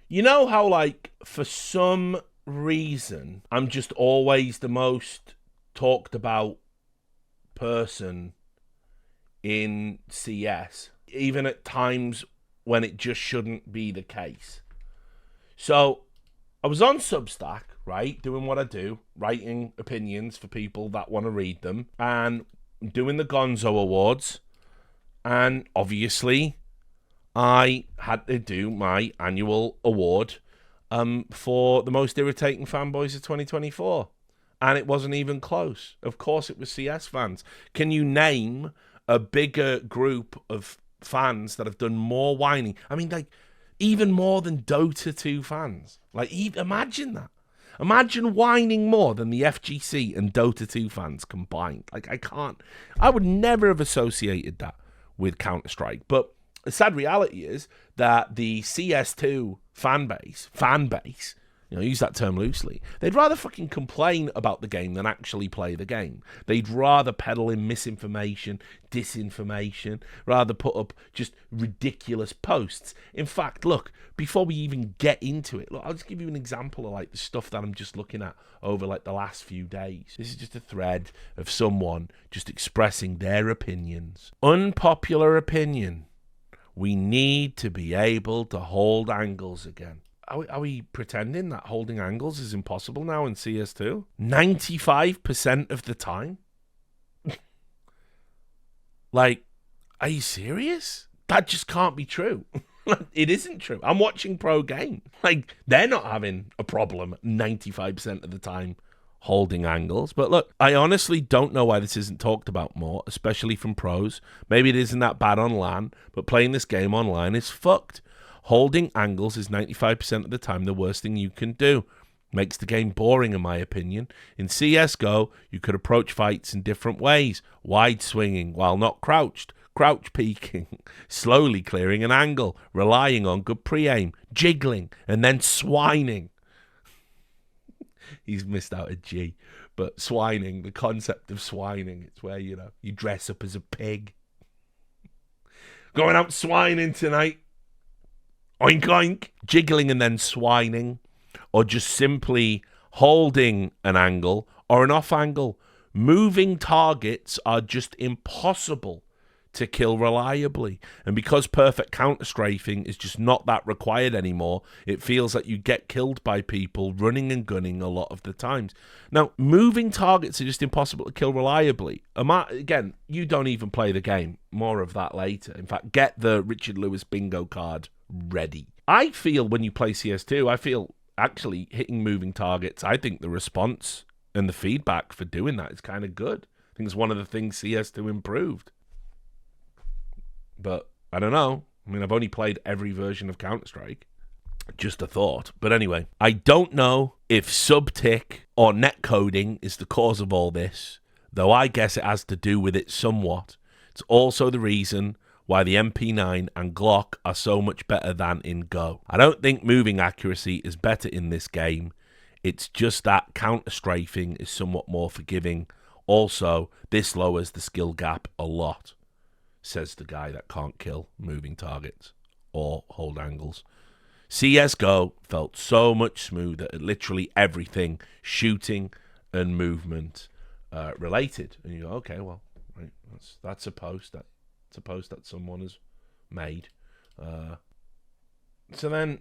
You know how, like, for some reason, I'm just always the most talked about person in CS, even at times when it just shouldn't be the case. So, I was on Substack, right, doing what I do, writing opinions for people that want to read them, and doing the Gonzo Awards, and obviously I had to do my annual award for the most irritating fanboys of 2024. And it wasn't even close. Of course, it was CS fans. Can you name a bigger group of fans that have done more whining? I mean, like, even more than Dota 2 fans. Like, imagine that. Imagine whining more than the FGC and Dota 2 fans combined. Like, I would never have associated that with Counter-Strike. But the sad reality is that the CS2 fan base, use that term loosely, they'd rather fucking complain about the game than actually play the game. They'd rather peddle in misinformation, disinformation, rather put up just ridiculous posts. In fact, look, before we even get into it, look, I'll just give you an example of like the stuff that I'm just looking at over like the last few days. This is just a thread of someone just expressing their opinions. Unpopular opinion. We need to be able to hold angles again. Are we pretending that holding angles is impossible now in CS2? 95% of the time? Like, are you serious? That just can't be true. It isn't true. I'm watching pro game. Like, they're not having a problem 95% of the time holding angles. But look, I honestly don't know why this isn't talked about more, especially from pros. Maybe it isn't that bad on LAN, but playing this game online is fucked. Holding angles is 95% of the time the worst thing you can do. Makes the game boring, in my opinion. In CSGO, you could approach fights in different ways. Wide swinging while not crouched. Crouch peeking. Slowly clearing an angle. Relying on good pre-aim. Jiggling. And then swining. He's missed out a G. But swining, the concept of swining, it's where, you dress up as a pig. Going out swining tonight. Oink, oink, jiggling and then swining, or just simply holding an angle or an off angle. Moving targets are just impossible to kill reliably. And because perfect counter-strafing is just not that required anymore, it feels like you get killed by people running and gunning a lot of the times. Now, moving targets are just impossible to kill reliably. Again, you don't even play the game. More of that later. In fact, get the Richard Lewis bingo card ready. I feel when you play CS2, I feel actually hitting moving targets, I think the response and the feedback for doing that is kind of good. I think it's one of the things CS2 improved. But I don't know. I mean, I've only played every version of Counter-Strike. Just a thought. But anyway, I don't know if subtick or netcoding is the cause of all this, though I guess it has to do with it somewhat. It's also the reason why the MP9 and Glock are so much better than in Go. I don't think moving accuracy is better in this game. It's just that counter-strafing is somewhat more forgiving. Also, this lowers the skill gap a lot, says the guy that can't kill moving targets or hold angles. CSGO felt so much smoother at literally everything, shooting and movement related. And you go, okay, well, right, that's a post that someone has made. So then,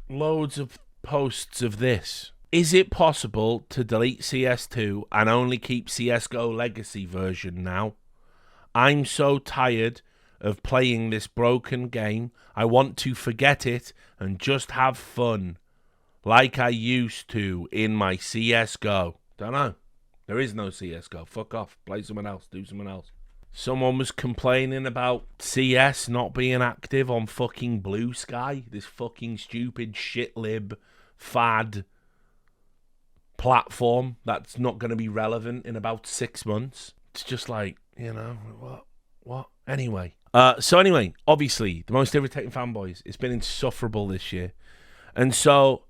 loads of posts of this. Is it possible to delete CS2 and only keep CSGO Legacy version now? I'm so tired of playing this broken game. I want to forget it and just have fun like I used to in my CSGO. Don't know. There is no CSGO. Fuck off. Play someone else. Do something else. Someone was complaining about CS not being active on fucking Blue Sky. This fucking stupid shit lib fad platform that's not going to be relevant in about 6 months. It's just like, what? Anyway. So anyway, obviously, the most irritating fanboys. It's been insufferable this year. And so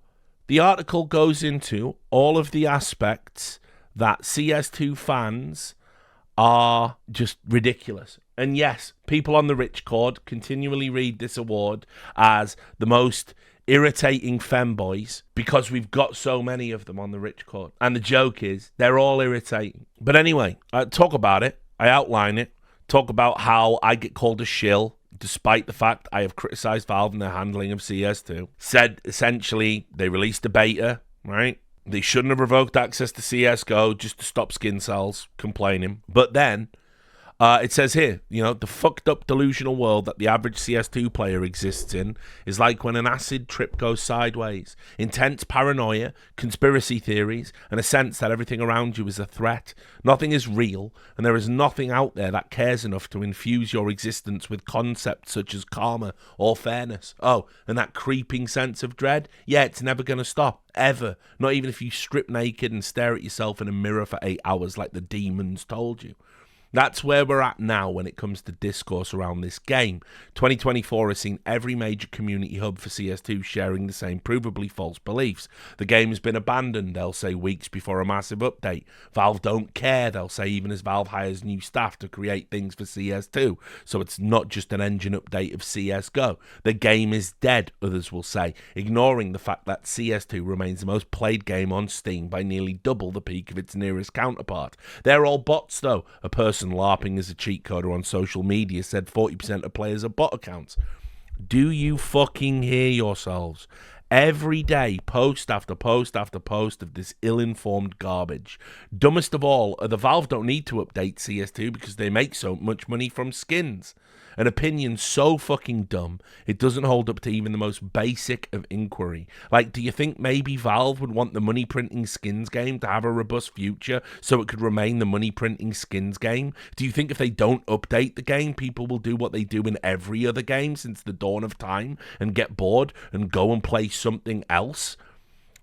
the article goes into all of the aspects that CS2 fans are just ridiculous. And yes, people on the rich cord continually read this award as the most irritating femboys because we've got so many of them on the Rich Court. And the joke is, they're all irritating. But anyway, I talk about it. I outline it. Talk about how I get called a shill, despite the fact I have criticised Valve and their handling of CS2. Said, essentially, they released a beta, right? They shouldn't have revoked access to CSGO just to stop skin cells complaining. But then, it says here, the fucked up delusional world that the average CS2 player exists in is like when an acid trip goes sideways. Intense paranoia, conspiracy theories, and a sense that everything around you is a threat. Nothing is real, and there is nothing out there that cares enough to infuse your existence with concepts such as karma or fairness. Oh, and that creeping sense of dread? Yeah, it's never going to stop. Ever. Not even if you strip naked and stare at yourself in a mirror for 8 hours like the demons told you. That's where we're at now when it comes to discourse around this game. 2024 has seen every major community hub for CS2 sharing the same provably false beliefs. The game has been abandoned, they'll say weeks before a massive update. Valve don't care, they'll say, even as Valve hires new staff to create things for CS2. So it's not just an engine update of CSGO. The game is dead, others will say, ignoring the fact that CS2 remains the most played game on Steam by nearly double the peak of its nearest counterpart. They're all bots though. A person LARPing as a cheat coder on social media said 40% of players are bot accounts. Do you fucking hear yourselves? Every day, post after post after post of this ill-informed garbage. Dumbest of all, the Valve don't need to update CS2 because they make so much money from skins. An opinion so fucking dumb, it doesn't hold up to even the most basic of inquiry. Like, do you think maybe Valve would want the money-printing skins game to have a robust future so it could remain the money-printing skins game? Do you think if they don't update the game, people will do what they do in every other game since the dawn of time and get bored and go and play something else?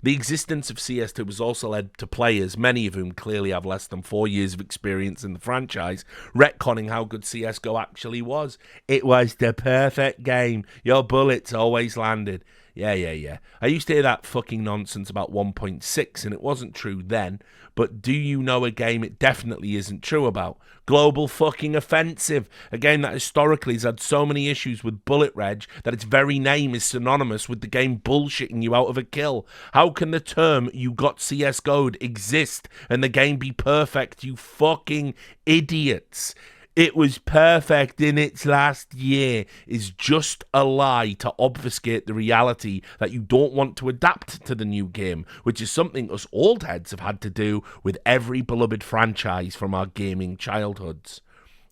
The existence of CS2 has also led to players, many of whom clearly have less than 4 years of experience in the franchise, retconning how good CSGO actually was. It was the perfect game. Your bullets always landed. Yeah. I used to hear that fucking nonsense about 1.6, and it wasn't true then. But do you know a game it definitely isn't true about? Global fucking Offensive. A game that historically has had so many issues with bullet reg that its very name is synonymous with the game bullshitting you out of a kill. How can the term "you got CSGO'd" exist and the game be perfect, you fucking idiots? It was perfect in its last year is just a lie to obfuscate the reality that you don't want to adapt to the new game, which is something us old heads have had to do with every beloved franchise from our gaming childhoods.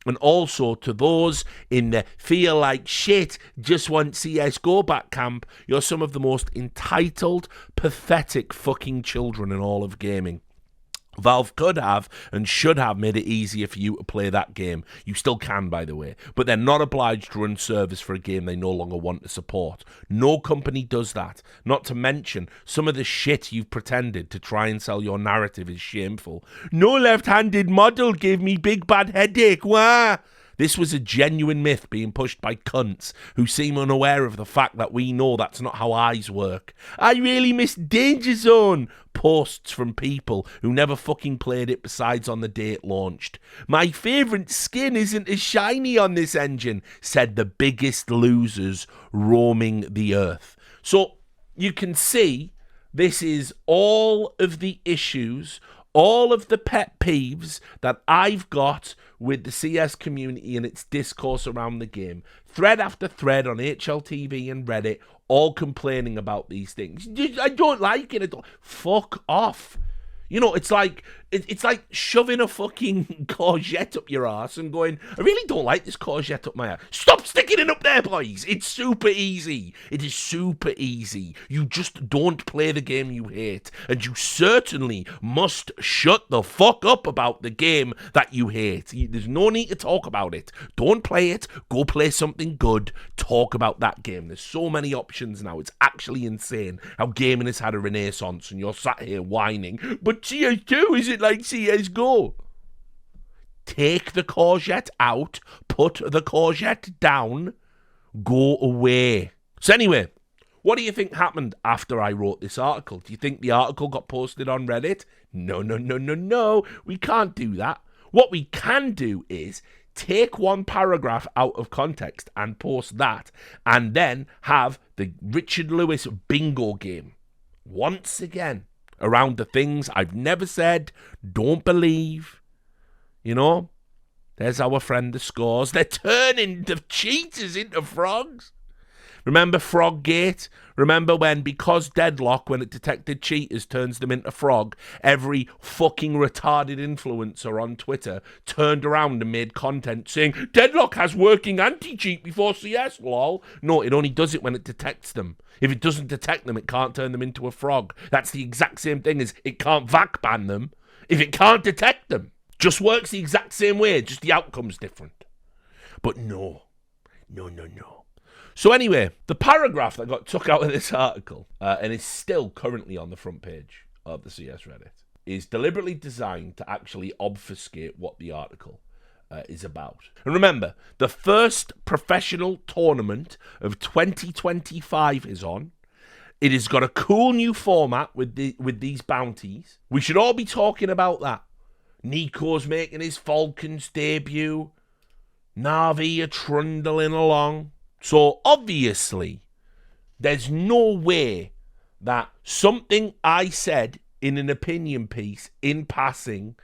And also to those in the feel like shit, just want CSGO back camp, you're some of the most entitled, pathetic fucking children in all of gaming. Valve could have and should have made it easier for you to play that game. You still can, by the way. But they're not obliged to run servers for a game they no longer want to support. No company does that. Not to mention, some of the shit you've pretended to try and sell your narrative is shameful. No left-handed model gave me big bad headache. Wah! This was a genuine myth being pushed by cunts who seem unaware of the fact that we know that's not how eyes work. I really miss Danger Zone. Posts from people who never fucking played it besides on the day it launched. My favourite skin isn't as shiny on this engine, said the biggest losers roaming the earth. So you can see this is all of the issues, all of the pet peeves that I've got with the CS community and its discourse around the game. Thread after thread on HLTV and Reddit, all complaining about these things. I don't like it. Fuck off. You know, it's like shoving a fucking courgette up your ass and going, I really don't like this courgette up my ass. Stop sticking it up there, boys. It's super easy. It is super easy. You just don't play the game you hate. And you certainly must shut the fuck up about the game that you hate. There's no need to talk about it. Don't play it. Go play something good. Talk about that game. There's so many options now. It's actually insane how gaming has had a renaissance and you're sat here whining, but CS2 isn't like CSGO. Take the courgette out, put the courgette down, go away. So anyway, what do you think happened after I wrote this article? Do you think the article got posted on Reddit? No. We can't do that. What we can do is take one paragraph out of context and post that, and then have the Richard Lewis bingo game once again around the things I've never said, don't believe. You know, there's our friend the scores. They're turning the cheaters into frogs. Remember Froggate? Remember when, because Deadlock, when it detected cheaters, turns them into frog, every fucking retarded influencer on Twitter turned around and made content saying, Deadlock has working anti-cheat before CS, lol. No, it only does it when it detects them. If it doesn't detect them, it can't turn them into a frog. That's the exact same thing as it can't VAC ban them if it can't detect them. Just works the exact same way, just the outcome's different. But no. So anyway, the paragraph that got took out of this article, and is still currently on the front page of the CS Reddit, is deliberately designed to actually obfuscate what the article is about. And remember, the first professional tournament of 2025 is on. It has got a cool new format with these bounties. We should all be talking about that. Nico's making his Falcons debut. Na'Vi are trundling along. So, obviously, there's no way that something I said in an opinion piece, in passing,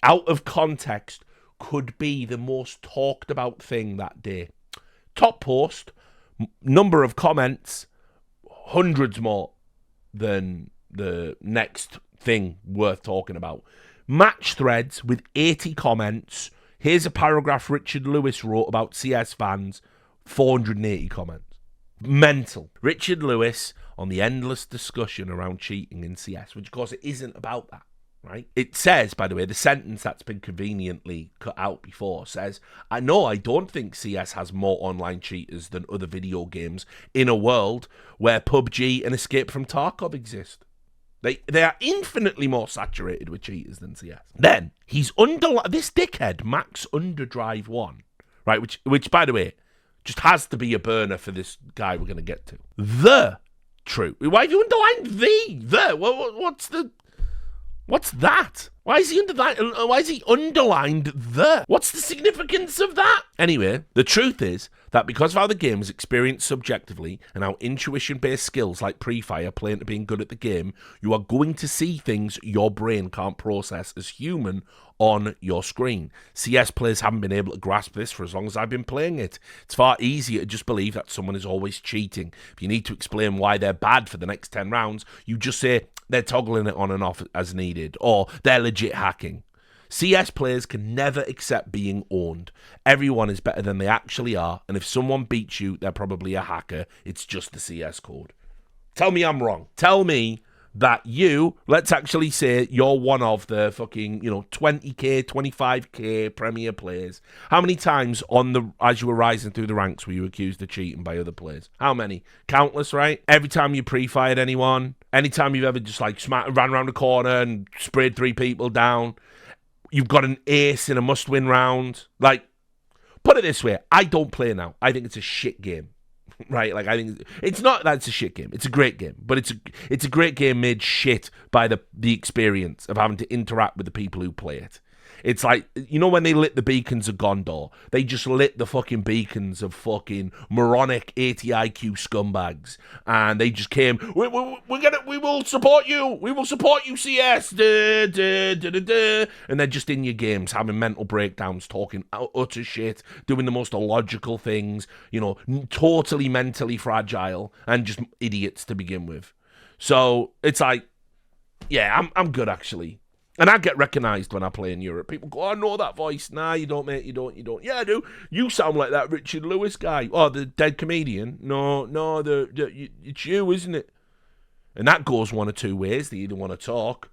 out of context, could be the most talked about thing that day. Top post, number of comments, hundreds more than the next thing worth talking about. Match threads with 80 comments. Here's a paragraph Richard Lewis wrote about CS fans. 480 comments. Mental. Richard Lewis on the endless discussion around cheating in CS, which of course it isn't about that, right? It says, by the way, the sentence that's been conveniently cut out before says, I don't think CS has more online cheaters than other video games in a world where PUBG and Escape from Tarkov exist. They are infinitely more saturated with cheaters than CS. Then, he's this dickhead, Max Underdrive 1, right, which by the way, just has to be a burner for this guy we're going to get to. The truth. Why have you underlined the? What's that? Why is he underlined the? What's the significance of that? Anyway, the truth is that because of how the game is experienced subjectively and how intuition-based skills like pre-fire play into being good at the game, you are going to see things your brain can't process as human on your screen. CS players haven't been able to grasp this for as long as I've been playing it. It's far easier to just believe that someone is always cheating. If you need to explain why they're bad for the next 10 rounds, you just say they're toggling it on and off as needed, or they're legit hacking. CS players can never accept being owned. Everyone is better than they actually are, and if someone beats you, they're probably a hacker. It's just the CS code. Tell me I'm wrong. Tell me that let's actually say you're one of the fucking, 20k, 25k Premier players. How many times as you were rising through the ranks were you accused of cheating by other players? How many? Countless, right? Every time you pre-fired anyone, anytime you've ever just ran around the corner and sprayed 3 people down, you've got an ace in a must-win round. Put it this way, I don't play now. I think it's a shit game. Right, I think it's not that it's a shit game. It's a great game, but it's a great game made shit by the experience of having to interact with the people who play it. It's like, when they lit the beacons of Gondor, they just lit the fucking beacons of fucking moronic 80 IQ scumbags, and they just came, we will support you, CS, and they're just in your games, having mental breakdowns, talking utter shit, doing the most illogical things, totally mentally fragile, and just idiots to begin with. So, it's like, yeah, I'm good, actually. And I get recognised when I play in Europe. People go, I know that voice. Nah, you don't, mate. You don't. Yeah, I do. You sound like that Richard Lewis guy. Oh, the dead comedian. No, it's you, isn't it? And that goes one of two ways. They either want to talk.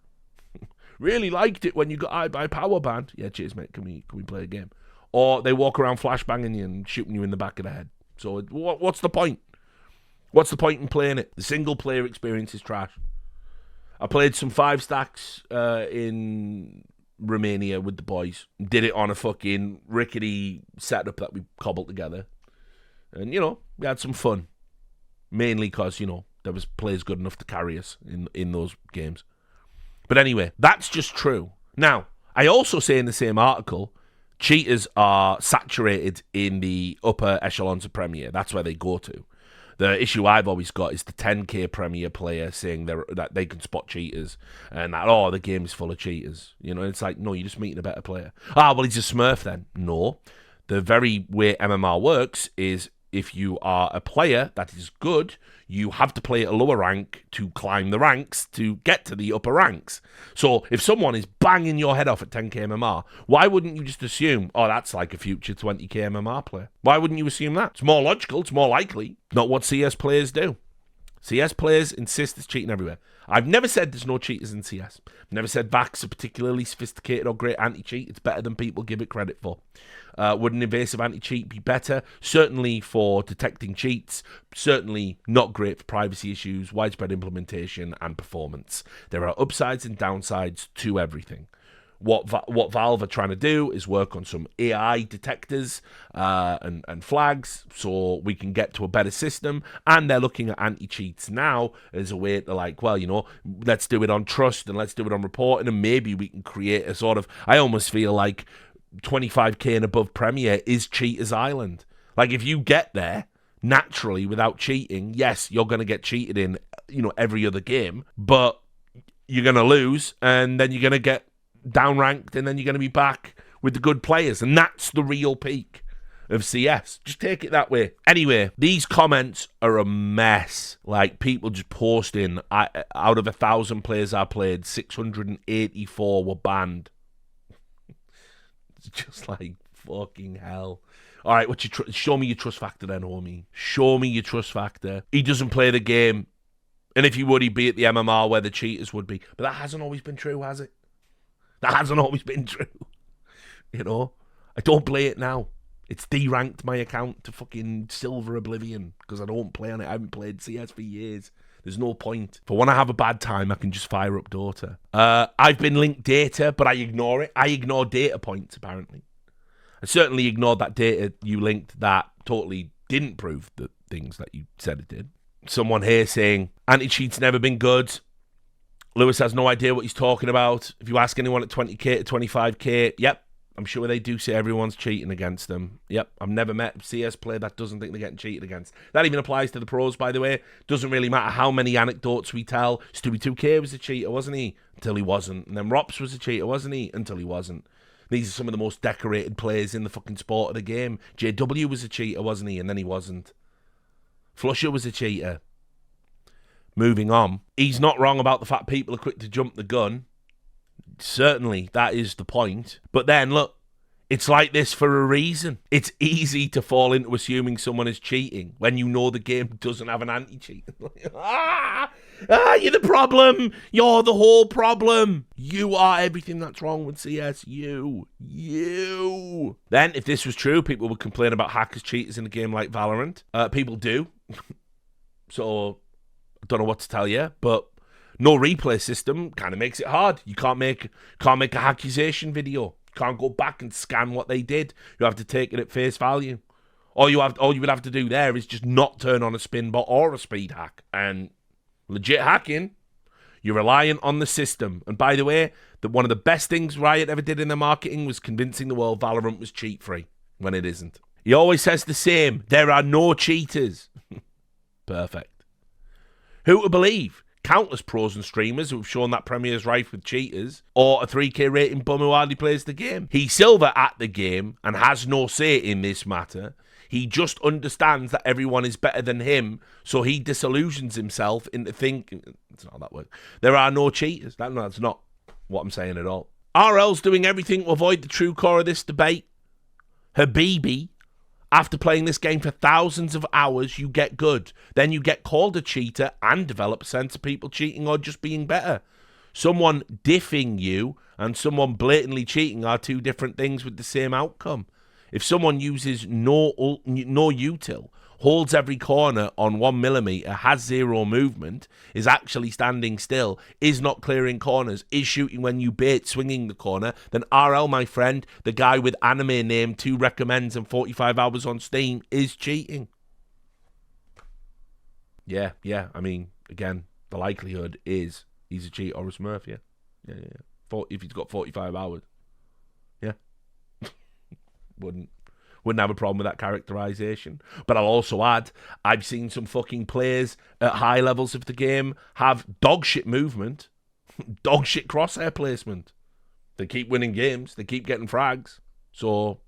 Really liked it when you got eye by power band. Yeah, cheers, mate. Can we play a game? Or they walk around flashbanging you and shooting you in the back of the head. So what's the point? What's the point in playing it? The single player experience is trash. I played some 5 stacks in Romania with the boys. Did it on a fucking rickety setup that we cobbled together. And, we had some fun. Mainly because, there was players good enough to carry us in those games. But anyway, that's just true. Now, I also say in the same article Cheaters are saturated in the upper echelons of Premier. That's where they go to. The issue I've always got is the 10k Premier player saying that they can spot cheaters and that, oh, the game is full of cheaters. You know, it's like, no, you're just meeting a better player. Ah, well, he's a smurf then. No. The very way MMR works is if you are a player that is good, you have to play at a lower rank to climb the ranks to get to the upper ranks. So if someone is banging your head off at 10k MMR, why wouldn't you just assume, oh, that's like a future 20k MMR player? Why wouldn't you assume that? It's more logical, it's more likely. Not what CS players do. CS players insist there's cheating everywhere. I've never said there's no cheaters in CS. I've never said VACs are particularly sophisticated or great anti-cheat. It's better than people give it credit for. Would an invasive anti-cheat be better? Certainly for detecting cheats. Certainly not great for privacy issues, widespread implementation, and performance. There are upsides and downsides to everything. What Valve are trying to do is work on some AI detectors and flags so we can get to a better system. And they're looking at anti-cheats now as a way to, like, well, you know, let's do it on trust and let's do it on reporting, and maybe we can create a sort of, I almost feel like 25k and above Premier is Cheaters Island. Like, if you get there naturally without cheating, yes, you're going to get cheated in, you know, every other game, but you're going to lose and then you're going to get downranked, and then you're going to be back with the good players, and that's the real peak of CS. Just take it that way. Anyway, these comments are a mess. Like, people just posting, out of 1,000 players I played, 684 were banned. It's just like fucking hell. All right, show me your trust factor then, homie. Show me your trust factor. He doesn't play the game, and if he would, he'd be at the MMR where the cheaters would be. But that hasn't always been true, has it? That hasn't always been true. You know? I don't play it now. It's deranked my account to fucking silver oblivion because I don't play on it. I haven't played CS for years. There's no point. For when I have a bad time, I can just fire up Dota. I've been linked data, but I ignore it. I ignore data points, apparently. I certainly ignored that data you linked that totally didn't prove the things that you said it did. Someone here saying, anti-cheat's never been good. Lewis has no idea what he's talking about. If you ask anyone at 20k to 25k, yep, I'm sure they do say everyone's cheating against them. Yep, I've never met a CS player that doesn't think they're getting cheated against. That even applies to the pros, by the way. Doesn't really matter how many anecdotes we tell. Stewie 2K was a cheater, wasn't he? Until he wasn't. And then Rops was a cheater, wasn't he? Until he wasn't. These are some of the most decorated players in the fucking sport of the game. JW was a cheater, wasn't he? And then he wasn't. Flusher was a cheater. Moving on. He's not wrong about the fact people are quick to jump the gun. Certainly, that is the point. But then, look, it's like this for a reason. It's easy to fall into assuming someone is cheating when you know the game doesn't have an anti-cheat. You're the problem. You're the whole problem. You are everything that's wrong with CS. You. Then, if this was true, people would complain about hackers, cheaters in a game like Valorant. People do. So, I don't know what to tell you, but no replay system kind of makes it hard. You can't make a accusation video. You can't go back and scan what they did. You have to take it at face value. All you would have to do there is just not turn on a spin bot or a speed hack. And legit hacking, you're relying on the system. And by the way, one of the best things Riot ever did in their marketing was convincing the world Valorant was cheat free when it isn't. He always says the same. There are no cheaters. Perfect. Who to believe? Countless pros and streamers who have shown that Premier is rife with cheaters, or a 3k rating bum who hardly plays the game. He's silver at the game and has no say in this matter. He just understands that everyone is better than him, so he disillusions himself into thinking... It's not that word. There are no cheaters. That's not what I'm saying at all. RL's doing everything to avoid the true core of this debate. Habibi... After playing this game for thousands of hours, you get good. Then you get called a cheater and develop a sense of people cheating or just being better. Someone diffing you and someone blatantly cheating are two different things with the same outcome. If someone uses no util, holds every corner on 1mm, has zero movement, is actually standing still, is not clearing corners, is shooting when you bait, swinging the corner, then RL, my friend, the guy with anime name 2 recommends and 45 hours on Steam, is cheating. Yeah. I mean, again, the likelihood is he's a cheat or a smurf, yeah. If he's got 45 hours. Yeah. Wouldn't have a problem with that characterization. But I'll also add, I've seen some fucking players at high levels of the game have dog shit movement, dog shit crosshair placement. They keep winning games. They keep getting frags. So,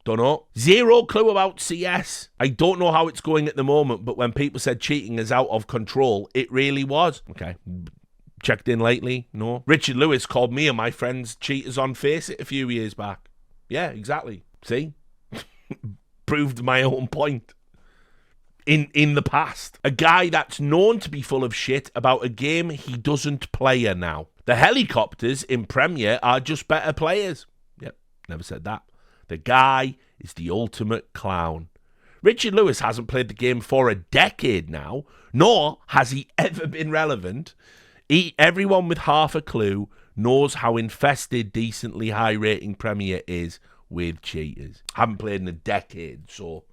don't know. Zero clue about CS. I don't know how it's going at the moment, but when people said cheating is out of control, it really was. Okay. Checked in lately? No. Richard Lewis called me and my friends cheaters on Faceit a few years back. Yeah, exactly. See? Proved my own point. In the past. A guy that's known to be full of shit about a game he doesn't play now. The helicopters in Premier are just better players. Yep, never said that. The guy is the ultimate clown. Richard Lewis hasn't played the game for a decade now, nor has he ever been relevant. Everyone with half a clue knows how infested decently high rating Premier is with cheaters. Haven't played in a decade, so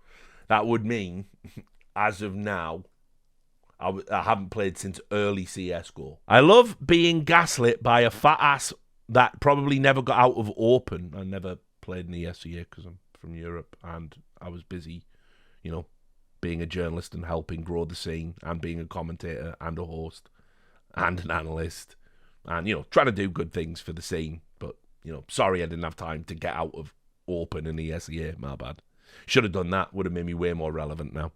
that would mean, as of now, I haven't played since early CSGO. I love being gaslit by a fat ass that probably never got out of Open. I never played in the ESEA because I'm from Europe and I was busy, being a journalist and helping grow the scene and being a commentator and a host and an analyst and, trying to do good things for the scene. But, sorry I didn't have time to get out of Open and ESEA. My bad. Should have done that. Would have made me way more relevant now.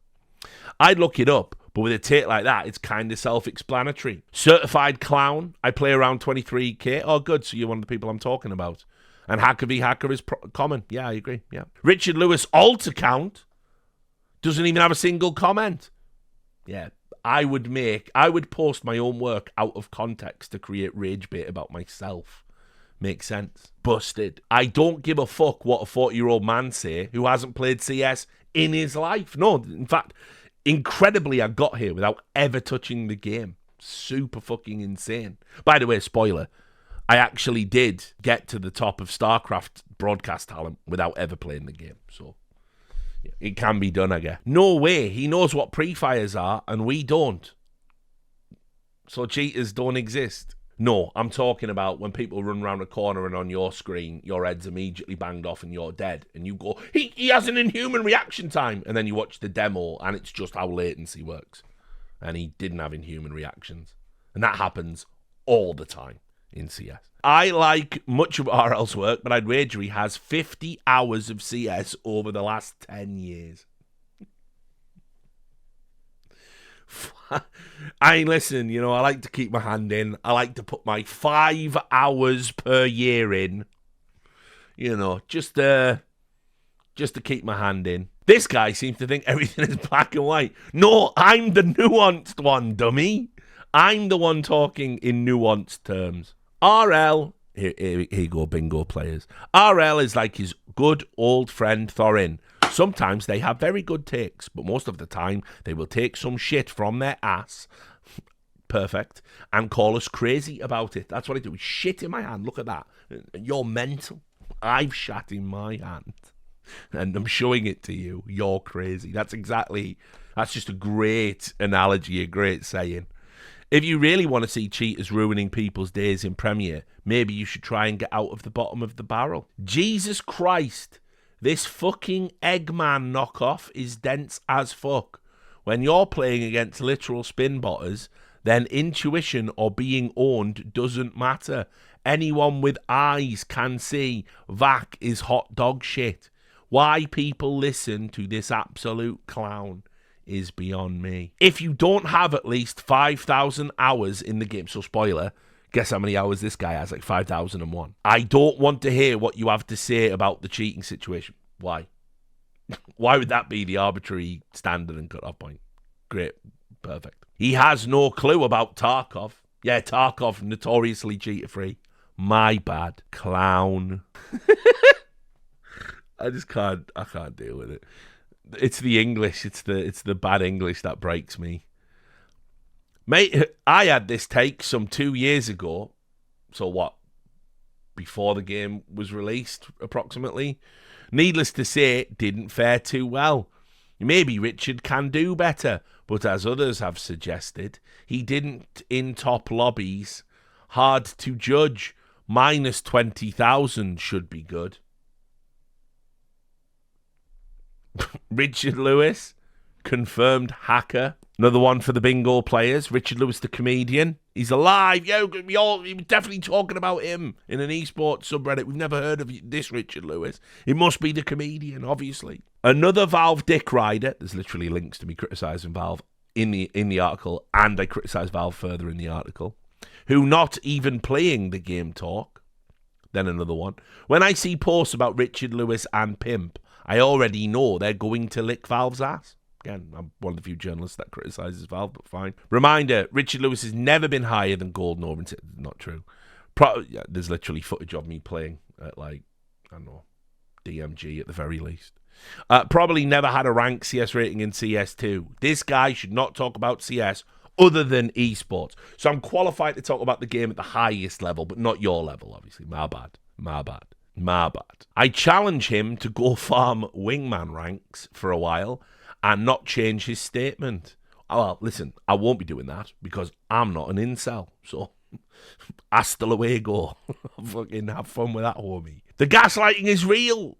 I'd look it up, but with a take like that, it's kind of self-explanatory. Certified clown. I play around 23k. Oh, good. So you're one of the people I'm talking about. And Hacker v Hacker is common. Yeah, I agree. Yeah. Richard Lewis alt account doesn't even have a single comment. Yeah. I would post my own work out of context to create rage bait about myself. Makes sense. Busted. I don't give a fuck what a 40-year-old man say who hasn't played CS in his life. No, in fact, incredibly, I got here without ever touching the game. Super fucking insane. By the way, spoiler, I actually did get to the top of StarCraft broadcast talent without ever playing the game. So, yeah, it can be done, I guess. No way. He knows what pre-fires are, and we don't. So cheaters don't exist. No, I'm talking about when people run around a corner and on your screen, your head's immediately banged off and you're dead. And you go, he has an inhuman reaction time. And then you watch the demo and it's just how latency works. And he didn't have inhuman reactions. And that happens all the time in CS. I like much of RL's work, but I'd wager he has 50 hours of CS over the last 10 years. Listen, I like to keep my hand in. I like to put my 5 hours per year in. Just to keep my hand in. This guy seems to think everything is black and white. No, I'm the nuanced one, dummy. I'm the one talking in nuanced terms. RL, here you go, bingo players. RL is like his good old friend Thorin. Sometimes they have very good takes, but most of the time they will take some shit from their ass, perfect, and call us crazy about it. That's what I do. Shit in my hand. Look at that. You're mental. I've shat in my hand, and I'm showing it to you. You're crazy. That's just a great analogy, a great saying. If you really want to see cheaters ruining people's days in Premier, maybe you should try and get out of the bottom of the barrel. Jesus Christ. This fucking Eggman knockoff is dense as fuck. When you're playing against literal spin botters, then intuition or being owned doesn't matter. Anyone with eyes can see Vac is hot dog shit. Why people listen to this absolute clown is beyond me. If you don't have at least 5,000 hours in the game, so spoiler, guess how many hours this guy has? Like 5,001. I don't want to hear what you have to say about the cheating situation. Why? Why would that be the arbitrary standard and cut-off point? Great. Perfect. He has no clue about Tarkov. Yeah, Tarkov, notoriously cheater-free. My bad. Clown. I can't deal with it. It's the English. It's the bad English that breaks me. Mate, I had this take some 2 years ago. So what? Before the game was released, approximately. Needless to say, it didn't fare too well. Maybe Richard can do better, but as others have suggested, he didn't in top lobbies. Hard to judge. -20,000 should be good. Richard Lewis, confirmed hacker. Another one for the bingo players. Richard Lewis, the comedian. He's alive. Yo, we were definitely talking about him in an esports subreddit. We've never heard of this Richard Lewis. It must be the comedian, obviously. Another Valve dick rider. There's literally links to me criticising Valve in the article, and I criticise Valve further in the article, who not even playing the game talk. Then another one. When I see posts about Richard Lewis and Pimp, I already know they're going to lick Valve's ass. Again, I'm one of the few journalists that criticises Valve, but fine. Reminder, Richard Lewis has never been higher than Golden Orb. Not true. There's literally footage of me playing at, like, I don't know, DMG at the very least. Probably never had a ranked CS rating in CS2. This guy should not talk about CS other than esports. So I'm qualified to talk about the game at the highest level, but not your level, obviously. My bad. I challenge him to go farm wingman ranks for a while and not change his statement. Well, listen, I won't be doing that because I'm not an incel. So hasta luego. Fucking have fun with that, homie. The gaslighting is real.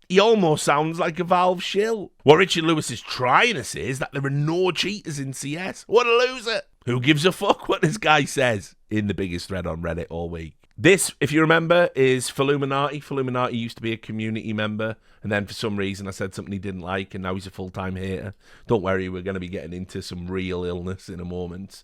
He almost sounds like a Valve shill. What Richard Lewis is trying to say is that there are no cheaters in CS. What a loser. Who gives a fuck what this guy says in the biggest thread on Reddit all week? This, if you remember, is Filluminati. Filluminati used to be a community member, and then for some reason I said something he didn't like, and now he's a full-time hater. Don't worry, we're going to be getting into some real illness in a moment.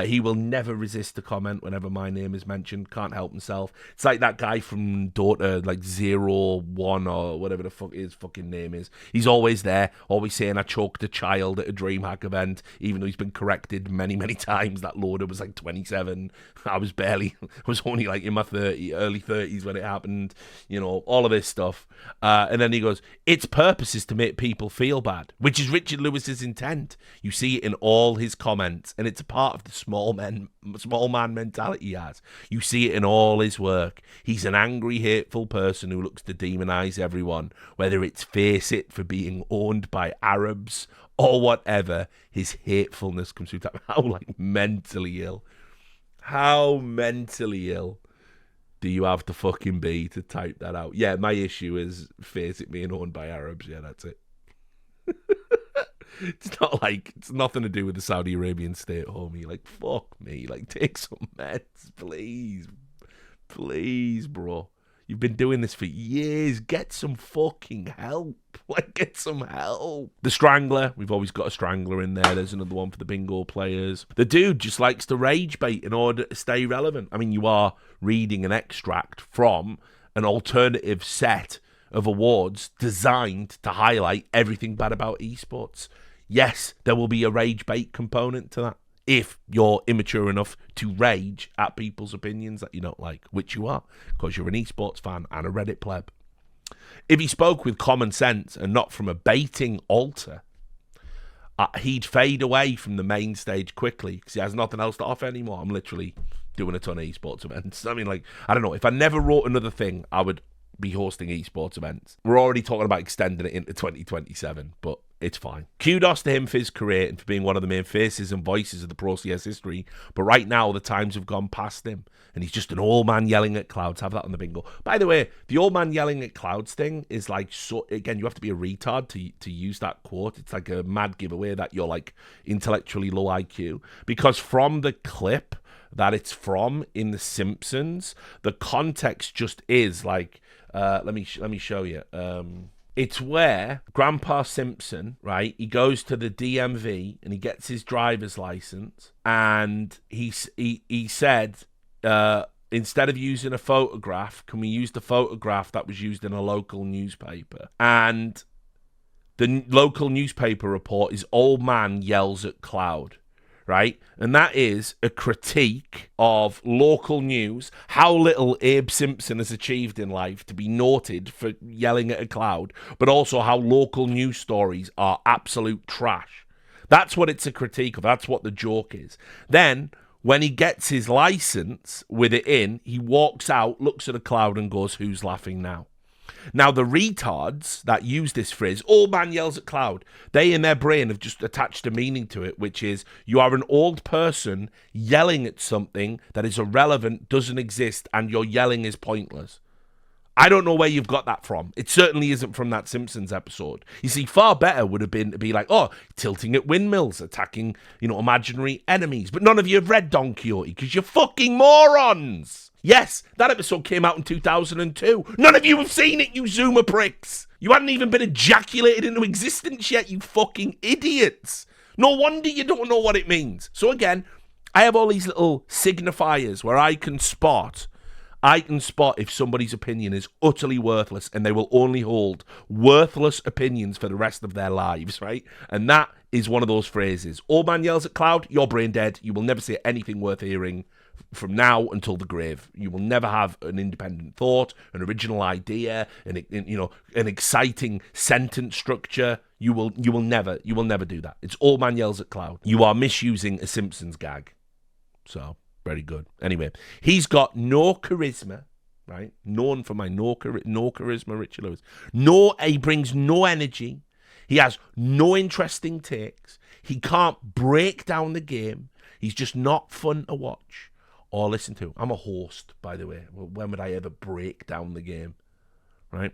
He will never resist a comment whenever my name is mentioned. Can't help himself. It's like that guy from Dota, like 01 or whatever the fuck his fucking name is. He's always there, always saying I choked a child at a DreamHack event, even though he's been corrected many, many times. That loader was like 27. I was only like in my early 30s when it happened, you know, all of this stuff. And then he goes, its purpose is to make people feel bad, which is Richard Lewis's intent. You see it in all his comments, and it's a part of the small man mentality he has. You see it in all his work. He's an angry, hateful person who looks to demonize everyone, whether it's face it for being owned by Arabs or whatever. His hatefulness comes through. How like mentally ill. How mentally ill do you have to fucking be to type that out? Yeah, my issue is face it being owned by Arabs. Yeah, that's it. It's nothing to do with the Saudi Arabian state, homie. Like, fuck me. Like, take some meds, please. Please, bro. You've been doing this for years. Get some fucking help. Like, get some help. The Strangler. We've always got a Strangler in there. There's another one for the bingo players. The dude just likes to rage bait in order to stay relevant. I mean, you are reading an extract from an alternative set of awards designed to highlight everything bad about esports. Yes, there will be a rage bait component to that. If you're immature enough to rage at people's opinions that you don't like, which you are, because you're an esports fan and a Reddit pleb. If he spoke with common sense and not from a baiting altar, he'd fade away from the main stage quickly because he has nothing else to offer anymore. I'm literally doing a ton of esports events. I mean, like, I don't know. If I never wrote another thing, I would be hosting esports events. We're already talking about extending it into 2027, but it's fine. Kudos to him for his career and for being one of the main faces and voices of the Pro CS history, but right now the times have gone past him and he's just an old man yelling at clouds. Have that on the bingo. By the way, the old man yelling at clouds thing is like, so again, you have to be a retard to use that quote. It's like a mad giveaway that you're like intellectually low IQ, because from the clip that it's from in The Simpsons, the context just is like, let me show you. It's where Grandpa Simpson, right? He goes to the DMV and he gets his driver's license, and he said, instead of using a photograph, can we use the photograph that was used in a local newspaper? And the local newspaper report is old man yells at cloud. Right? And that is a critique of local news, how little Abe Simpson has achieved in life to be noted for yelling at a cloud, but also how local news stories are absolute trash. That's what it's a critique of. That's what the joke is. Then, when he gets his license with it in, he walks out, looks at a cloud and goes, who's laughing now? Now, the retards that use this phrase, old man yells at cloud, they in their brain have just attached a meaning to it, which is you are an old person yelling at something that is irrelevant, doesn't exist, and your yelling is pointless. I don't know where you've got that from. It certainly isn't from that Simpsons episode. You see, far better would have been to be like, oh, tilting at windmills, attacking, imaginary enemies. But none of you have read Don Quixote because you're fucking morons. Yes, that episode came out in 2002. None of you have seen it, you Zoomer pricks. You hadn't even been ejaculated into existence yet, you fucking idiots. No wonder you don't know what it means. So again, I have all these little signifiers where I can spot if somebody's opinion is utterly worthless and they will only hold worthless opinions for the rest of their lives, right? And that is one of those phrases. Old man yells at cloud, you're brain dead. You will never say anything worth hearing from now until the grave. You will never have an independent thought, an original idea, an exciting sentence structure. You will never do that. It's old man yells at cloud. You are misusing a Simpsons gag. So, very good. Anyway, he's got no charisma, right? Known for my no charisma, Richard Lewis. He brings no energy. He has no interesting takes. He can't break down the game. He's just not fun to watch or listen to. I'm a host, by the way. When would I ever break down the game, right?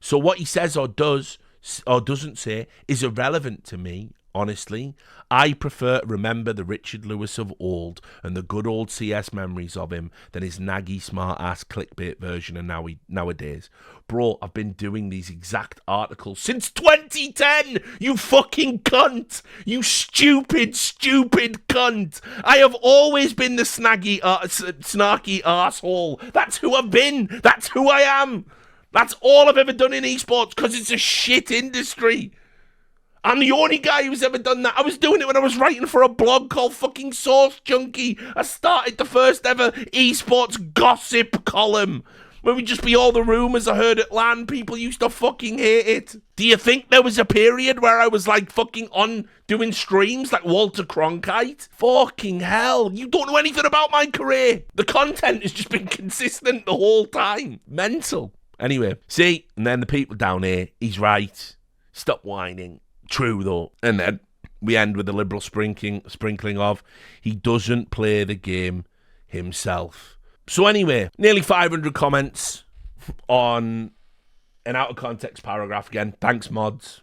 So what he says or does or doesn't say is irrelevant to me. Honestly, I prefer to remember the Richard Lewis of old and the good old CS memories of him than his naggy, smart-ass clickbait version of nowadays. Bro, I've been doing these exact articles since 2010, you fucking cunt! You stupid cunt! I have always been the snarky arsehole. That's who I've been. That's who I am. That's all I've ever done in esports because it's a shit industry. I'm the only guy who's ever done that. I was doing it when I was writing for a blog called fucking Source Junkie. I started the first ever esports gossip column where we'd just be all the rumours I heard at LAN. People used to fucking hate it. Do you think there was a period where I was like fucking on doing streams like Walter Cronkite? Fucking hell. You don't know anything about my career. The content has just been consistent the whole time. Mental. Anyway, see, and then the people down here, he's right. Stop whining. True, though. And then we end with a liberal sprinkling of he doesn't play the game himself. So anyway, nearly 500 comments on an out-of-context paragraph again. Thanks, mods.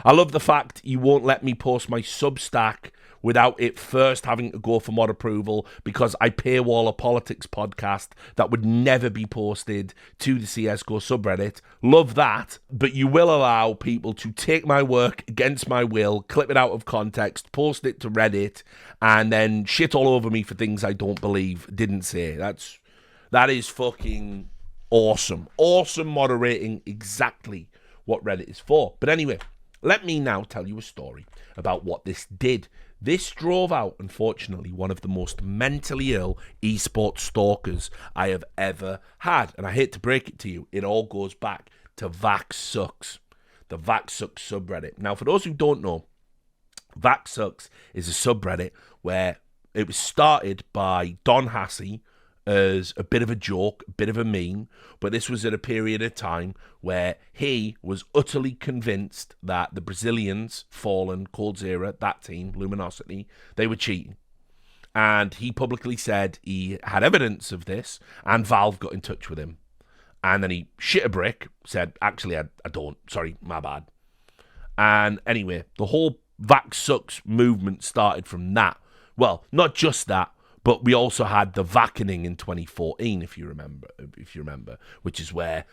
I love the fact you won't let me post my Substack without it first having to go for mod approval because I paywall a politics podcast that would never be posted to the CSGO subreddit. Love that, but you will allow people to take my work against my will, clip it out of context, post it to Reddit, and then shit all over me for things I don't believe, didn't say. That is fucking awesome. Awesome moderating, exactly what Reddit is for. But anyway, let me now tell you a story about what this did. This drove out, unfortunately, one of the most mentally ill esports stalkers I have ever had. And I hate to break it to you, it all goes back to Vax Sucks, the Vax Sucks subreddit. Now, for those who don't know, Vax Sucks is a subreddit where it was started by Don Hassey as a bit of a joke, a bit of a meme, but this was at a period of time where he was utterly convinced that the Brazilians, Fallen, Cold Zero, that team, Luminosity, they were cheating. And he publicly said he had evidence of this, and Valve got in touch with him. And then he shit a brick, said, actually, I don't, sorry, my bad. And anyway, the whole Vax Sucks movement started from that. Well, not just that, but we also had the Vackening in 2014, if you remember, which is where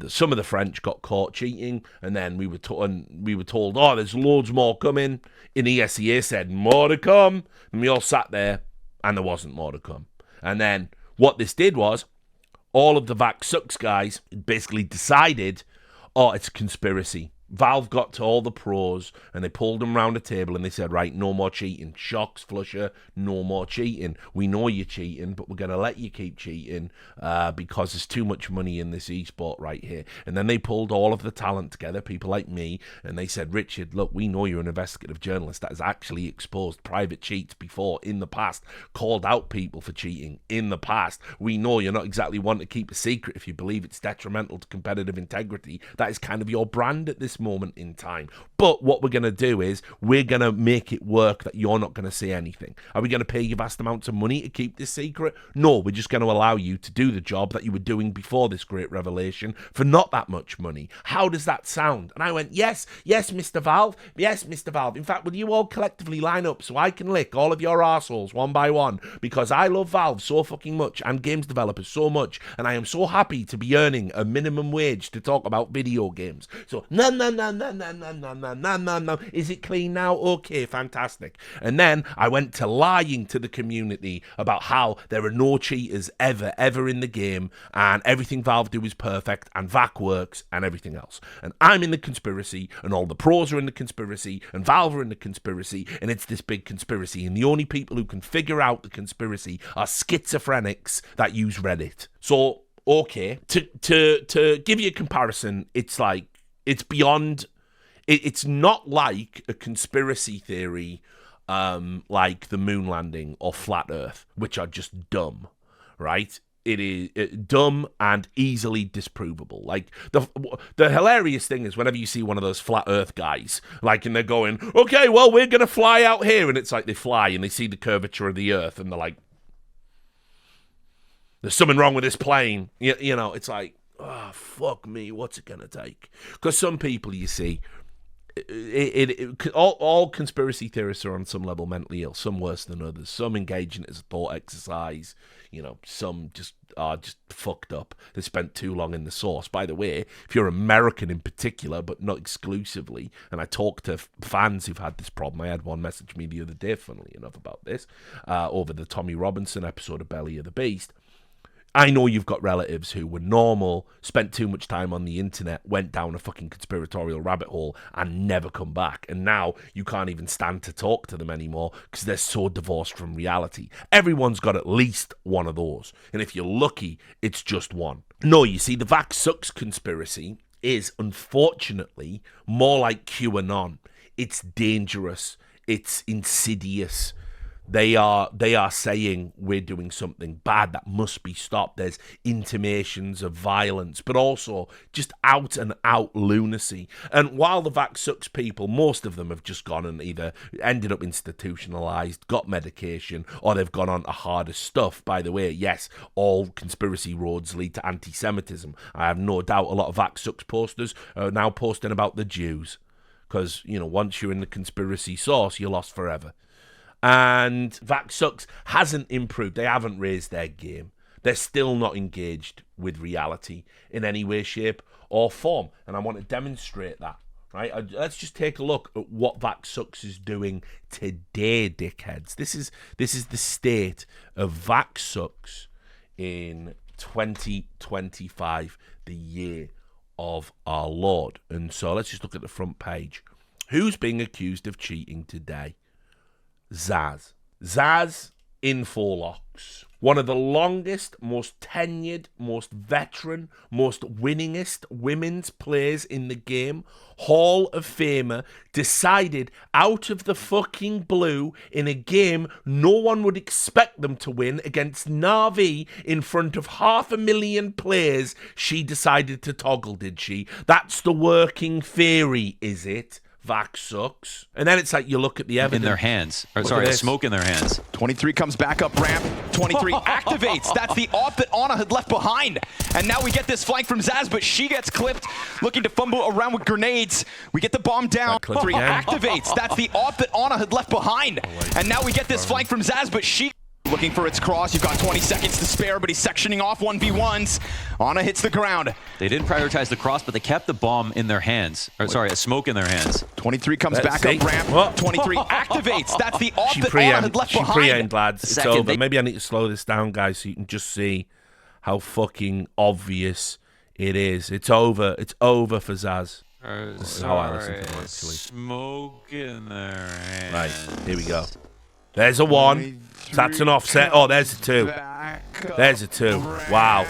some of the French got caught cheating, and then we were told, oh, there's loads more coming. And ESEA said, more to come, and we all sat there, and there wasn't more to come. And then what this did was, all of the Vax Sucks guys basically decided, oh, it's a conspiracy. Valve got to all the pros and they pulled them round a table and they said, right, no more cheating. Shocks, Flusher, no more cheating. We know you're cheating, but we're going to let you keep cheating because there's too much money in this esport right here. And then they pulled all of the talent together, people like me, and they said, Richard, look, we know you're an investigative journalist that has actually exposed private cheats before in the past, called out people for cheating in the past. We know you're not exactly one to keep a secret if you believe it's detrimental to competitive integrity. That is kind of your brand at this this moment in time. But what we're going to do is we're going to make it work that you're not going to say anything. Are we going to pay you vast amounts of money to keep this secret? No, we're just going to allow you to do the job that you were doing before this great revelation for not that much money. How does that sound? And I went, yes, Mr. Valve. Yes, Mr. Valve. In fact, will you all collectively line up so I can lick all of your arseholes one by one? Because I love Valve so fucking much and games developers so much, and I am so happy to be earning a minimum wage to talk about video games. So, no. Is it clean now? Okay, fantastic. And then I went to lying to the community about how there are no cheaters ever in the game, and everything Valve do is perfect, and VAC works, and everything else. And I'm in the conspiracy, and all the pros are in the conspiracy, and Valve are in the conspiracy, and it's this big conspiracy. And the only people who can figure out the conspiracy are schizophrenics that use Reddit. So, okay, to give you a comparison, it's like, it's beyond, it's not like a conspiracy theory like the moon landing or flat earth, which are just dumb, right? It is dumb and easily disprovable. Like, the hilarious thing is whenever you see one of those flat earth guys, like, and they're going, okay, well, we're going to fly out here, and it's like they fly and they see the curvature of the earth, and they're like, there's something wrong with this plane. You know, it's like, oh, fuck me, what's it going to take? Because some people, you see, all conspiracy theorists are on some level mentally ill, some worse than others. Some engage in it as a thought exercise. You know, some just are just fucked up. They spent too long in the source. By the way, if you're American in particular, but not exclusively, and I talk to fans who've had this problem. I had one message me the other day, funnily enough, about this, over the Tommy Robinson episode of Belly of the Beast. I know you've got relatives who were normal, spent too much time on the internet, went down a fucking conspiratorial rabbit hole and never come back. And now you can't even stand to talk to them anymore because they're so divorced from reality. Everyone's got at least one of those. And if you're lucky, it's just one. No, you see, the Vax Sucks conspiracy is, unfortunately, more like QAnon. It's dangerous. It's insidious. They are saying we're doing something bad that must be stopped. There's intimations of violence, but also just out and out lunacy. And while the Vax Sucks people, most of them have just gone and either ended up institutionalized, got medication, or they've gone on to harder stuff. By the way, yes, all conspiracy roads lead to anti-Semitism. I have no doubt a lot of Vax Sucks posters are now posting about the Jews. Because, you know, once you're in the conspiracy source, you're lost forever. And Vax Sucks hasn't improved. They haven't raised their game. They're still not engaged with reality in any way, shape, or form. And I want to demonstrate that, right? Let's just take a look at what Vax Sucks is doing today, dickheads. This is the state of Vax Sucks in 2025, the year of our Lord. And so let's just look at the front page. Who's being accused of cheating today? Zaz Infolocks, one of the longest, most tenured, most veteran, most winningest women's players in the game, Hall of Famer, decided out of the fucking blue in a game no one would expect them to win against Na'Vi in front of 500,000 players. She decided to toggle, did she? That's the working theory, is it? Vax Sucks. And then it's like you look at the evidence. In their hands. Or, sorry, smoke in their hands. 23 comes back up ramp. 23 activates. That's the AWP that Ana had left behind. And now we get this flank from Zaz, but she gets clipped, looking to fumble around with grenades. We get the bomb down. 3 activates. That's the AWP that Ana had left behind. And now we get this flank from Zaz, but she... looking for its cross. You've got 20 seconds to spare, but he's sectioning off 1v1s. Ana hits the ground. They didn't prioritize the cross, but they kept the bomb in their hands. Or sorry, a smoke in their hands. 23 comes back up ramp. 23 activates. That's the AWP that Ana had left behind. She pre-aimed, lads. It's over. Maybe I need to slow this down, guys, so you can just see how fucking obvious it is. It's over. It's over for Zaz. This is how I listen to them, actually. Smoke in their hands. Right, here we go. There's a 1. That's an offset. Oh, there's a 2. There's a 2. Wow.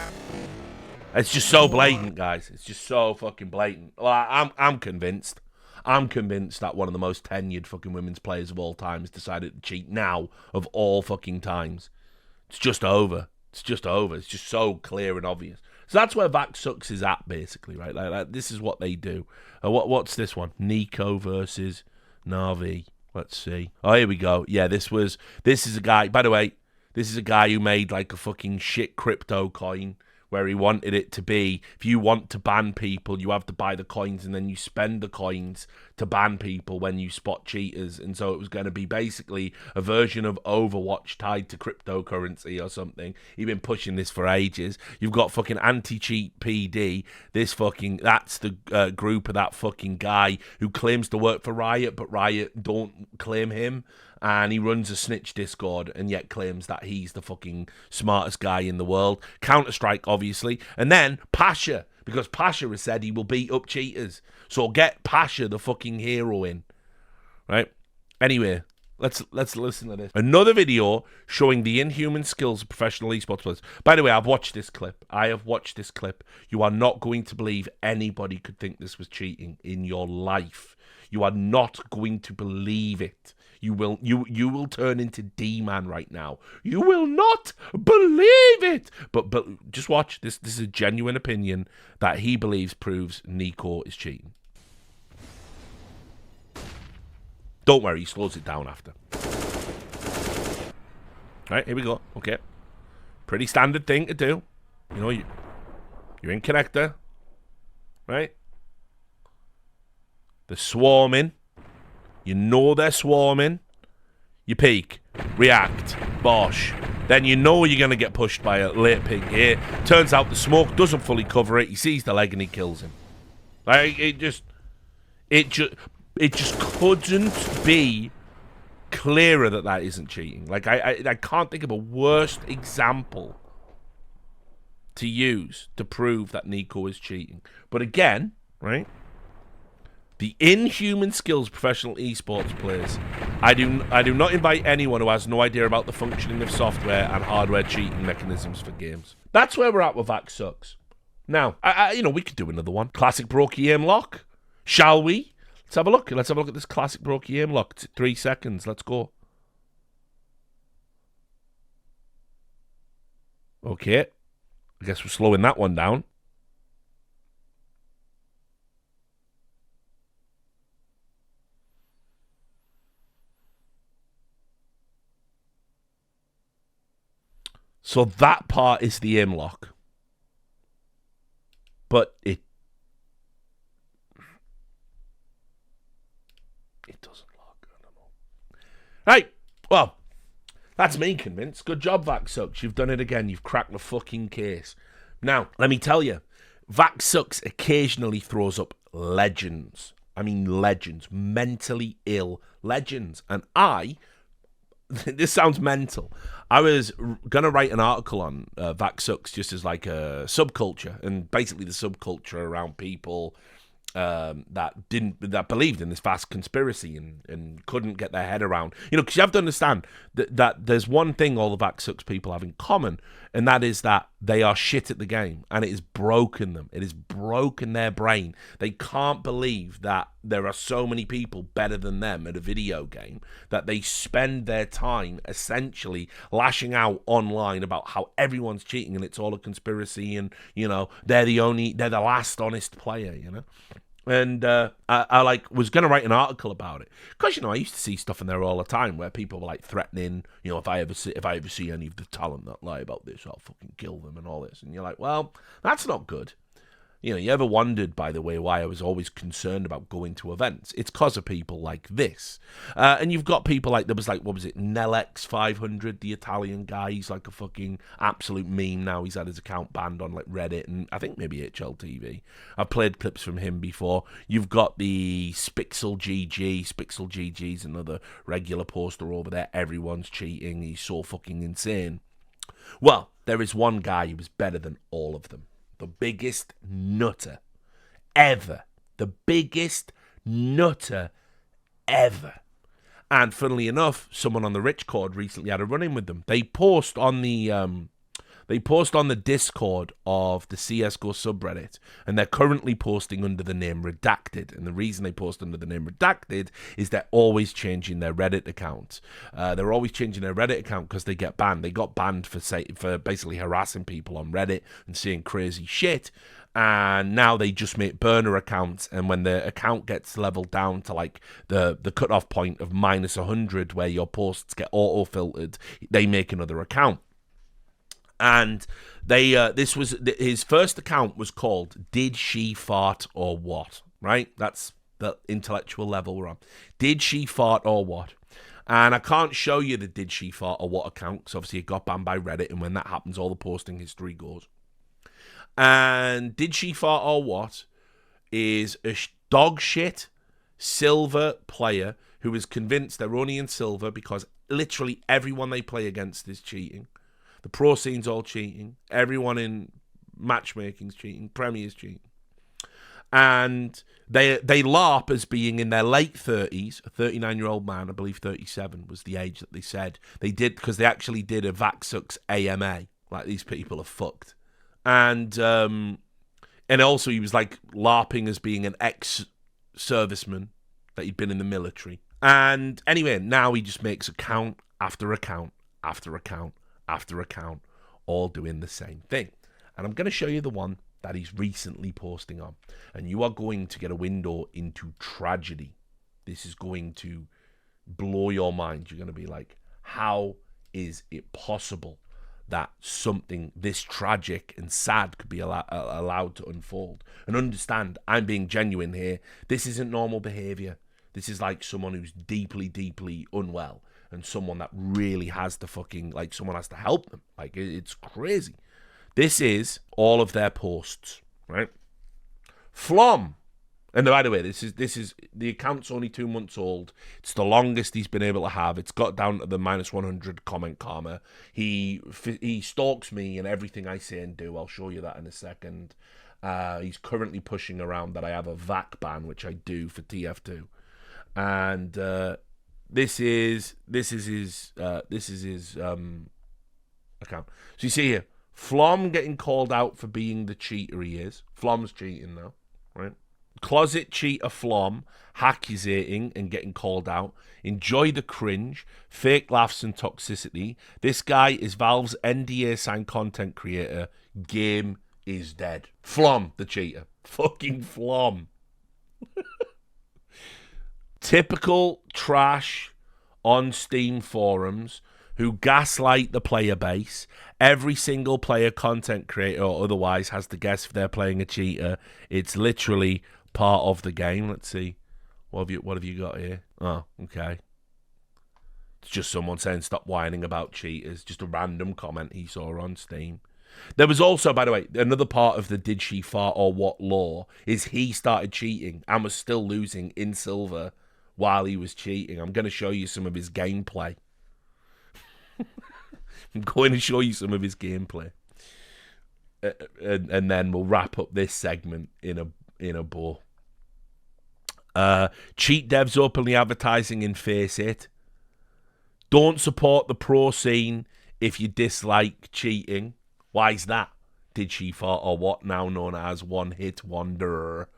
It's just so blatant, guys. It's just so fucking blatant. Well, I'm convinced. I'm convinced that one of the most tenured fucking women's players of all time has decided to cheat now of all fucking times. It's just over. It's just over. It's just so clear and obvious. So that's where Vax Sucks is at, basically, right? Like this is what they do. What's this one? Nico versus Navi. Let's see. Oh, here we go. Yeah, this is a guy, by the way, this is a guy who made like a fucking shit crypto coin where he wanted it to be, if you want to ban people, you have to buy the coins and then you spend the coins to ban people when you spot cheaters. And so it was going to be basically a version of Overwatch tied to cryptocurrency or something. He's been pushing this for ages. You've got fucking Anti-Cheat PD. That's the group of that fucking guy who claims to work for Riot, but Riot don't claim him. And he runs a snitch Discord and yet claims that he's the fucking smartest guy in the world. Counter-Strike, obviously. And then Pasha, because Pasha has said he will beat up cheaters. So get Pasha, the fucking hero, in. Right? Anyway, let's listen to this. Another video showing the inhuman skills of professional esports players. By the way, I've watched this clip. I have watched this clip. You are not going to believe anybody could think this was cheating in your life. You are not going to believe it. You will turn into D-Man right now. You will not believe it. But just watch. This is a genuine opinion that he believes proves Nico is cheating. Don't worry, he slows it down after. Right, here we go. Okay. Pretty standard thing to do. You know, you're in connector. Right? They're swarming. You know they're swarming. You peek, react, bosh. Then you know you're going to get pushed by a late ping here. Turns out the smoke doesn't fully cover it. He sees the leg and he kills him. Like, it just couldn't be clearer that isn't cheating. Like, I can't think of a worse example to use to prove that Nico is cheating. But again, right? The inhuman skills of professional esports players. I do not invite anyone who has no idea about the functioning of software and hardware cheating mechanisms for games. That's where we're at with Vax Sucks. Now, we could do another one. Classic Brokey aim lock. Shall we? Let's have a look. Let's have a look at this classic Brokey aim lock. It's 3 seconds. Let's go. Okay. I guess we're slowing that one down. So that part is the aim lock. But it doesn't lock. I don't know. Right. Well, that's me convinced. Good job, Vax Sucks. You've done it again. You've cracked the fucking case. Now, let me tell you, Vax Sucks occasionally throws up legends. I mean legends. Mentally ill legends. And this sounds mental. I was going to write an article on Vax Sucks just as like a subculture, and basically the subculture around people that believed in this vast conspiracy and couldn't get their head around. Because you have to understand that there's one thing all the Vax Sucks people have in common, and that is that they are shit at the game, and it has broken them. It has broken their brain. They can't believe that there are so many people better than them at a video game, that they spend their time essentially lashing out online about how everyone's cheating and it's all a conspiracy, and they're the last honest player. And I was going to write an article about it because I used to see stuff in there all the time where people were like threatening, if I ever see any of the talent that lie about this, I'll fucking kill them and all this. And you're like, well, that's not good. You ever wondered, by the way, why I was always concerned about going to events? It's because of people like this. And you've got people like, there was like, what was it, Nelex500, the Italian guy. He's like a fucking absolute meme now. He's had his account banned on like Reddit and I think maybe HLTV. I've played clips from him before. You've got the Spixel GG. Spixel GG's another regular poster over there. Everyone's cheating. He's so fucking insane. Well, there is one guy who was better than all of them. The biggest nutter ever. The biggest nutter ever. And funnily enough, someone on the Rich Cord recently had a run-in with them. They post on the They post on the Discord of the CSGO subreddit, and they're currently posting under the name Redacted. And the reason they post under the name Redacted is they're always changing their Reddit account. They're always changing their Reddit account because they get banned. They got banned for basically harassing people on Reddit and saying crazy shit. And now they just make burner accounts, and when the account gets leveled down to like the cutoff point of -100, where your posts get auto filtered, they make another account. And they this was his first account was called "Did She Fart or What?" Right? That's the intellectual level we're on. Did she fart or what? And I can't show you the "Did She Fart or What" account because obviously it got banned by Reddit, and when that happens, all the posting history goes. And Did She Fart or What is a dog shit silver player who is convinced they're only in silver because literally everyone they play against is cheating. The pro scene's all cheating. Everyone in matchmaking's cheating. Premier's cheating. And they LARP as being in their late 30s. A 39-year-old man, I believe 37 was the age that they said. They did, because they actually did a Vaxux AMA. Like, these people are fucked. And also he was like LARPing as being an ex-serviceman, that he'd been in the military. And anyway, now he just makes account after account after account after account, all doing the same thing. And I'm going to show you the one that he's recently posting on. And you are going to get a window into tragedy. This is going to blow your mind. You're going to be like, how is it possible that something this tragic and sad could be allowed to unfold? And understand, I'm being genuine here. This isn't normal behavior. This is like someone who's deeply, deeply unwell, and someone that really has to fucking, like, someone has to help them. Like, it's crazy. This is all of their posts, right? Flom. And by the way, this is the account's only 2 months old. It's the longest he's been able to have. It's got down to the -100 comment karma. He stalks me and everything I say and do. I'll show you that in a second. He's currently pushing around that I have a VAC ban, which I do for TF2. And this is his account. So you see here, Flom getting called out for being the cheater he is. Flom's cheating now, right? Closet cheater Flom, accusating and getting called out. Enjoy the cringe, fake laughs and toxicity. This guy is Valve's NDA signed content creator. Game is dead. Flom, the cheater. Fucking Flom. Typical trash on Steam forums who gaslight the player base. Every single player, content creator or otherwise, has to guess if they're playing a cheater. It's literally part of the game. Let's see. What have you got here? Oh, okay. It's just someone saying stop whining about cheaters. Just a random comment he saw on Steam. There was also, by the way, another part of the "Did She Fart or What" law is he started cheating and was still losing in silver while he was cheating. I'm going to show you some of his gameplay. I'm going to show you some of his gameplay. And then we'll wrap up this segment in a bow. Cheat devs openly advertising in Face It. Don't support the pro scene if you dislike cheating. Why's that? Did She Fart or What, now known as One Hit Wonder.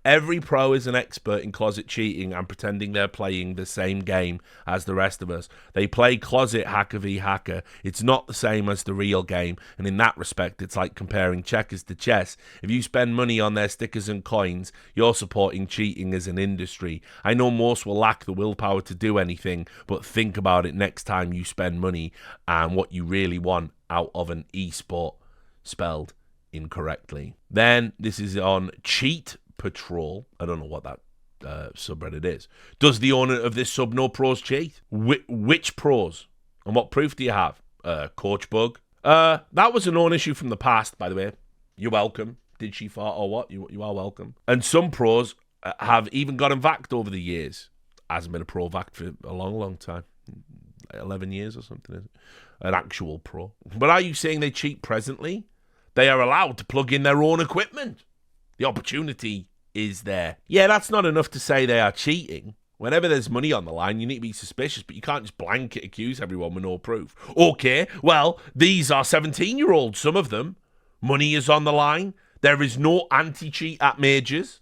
Every pro is an expert in closet cheating and pretending they're playing the same game as the rest of us. They play closet hacker v hacker. It's not the same as the real game, and in that respect, it's like comparing checkers to chess. If you spend money on their stickers and coins, you're supporting cheating as an industry. I know most will lack the willpower to do anything, but think about it next time you spend money and what you really want out of an esport, spelled incorrectly. Then this is on Cheat Patrol. I don't know what that subreddit is. Does the owner of this sub know pros cheat? Which pros? And what proof do you have? Coach Bug. That was a known issue from the past, by the way. You're welcome. Did she fart or what? You are welcome. And some pros have even gotten vaxxed over the years. Hasn't been a pro vaxxed for a long, long time. 11 years or something, is it? An actual pro. But are you saying they cheat presently? They are allowed to plug in their own equipment. The opportunity is there. Yeah, that's not enough to say they are cheating. Whenever there's money on the line, you need to be suspicious, but you can't just blanket accuse everyone with no proof. Okay, well, these are 17-year-olds, some of them. Money is on the line. There is no anti-cheat at majors.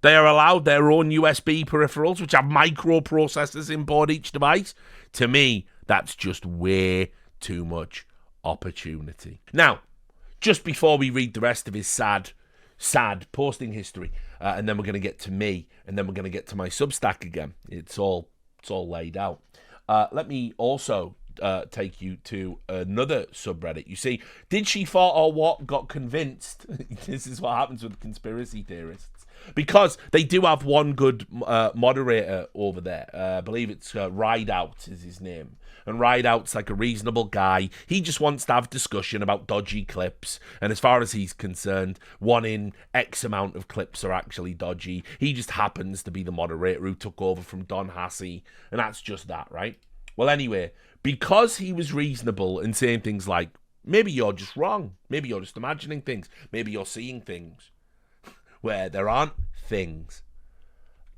They are allowed their own USB peripherals, which have microprocessors in board each device. To me, that's just way too much opportunity. Now, just before we read the rest of his sad posting history, and then we're going to get to me, and then we're going to get to my Substack again. It's all laid out. Let me also take you to another subreddit. You see, did she fart or what? Got convinced. This is what happens with conspiracy theorists. Because they do have one good moderator over there. I believe it's Ride Out is his name. And Ride Out's like a reasonable guy. He just wants to have discussion about dodgy clips. And as far as he's concerned, one in X amount of clips are actually dodgy. He just happens to be the moderator who took over from Don Hassey. And that's just that, right? Well, anyway, because he was reasonable in saying things like, maybe you're just wrong. Maybe you're just imagining things. Maybe you're seeing things where there aren't things.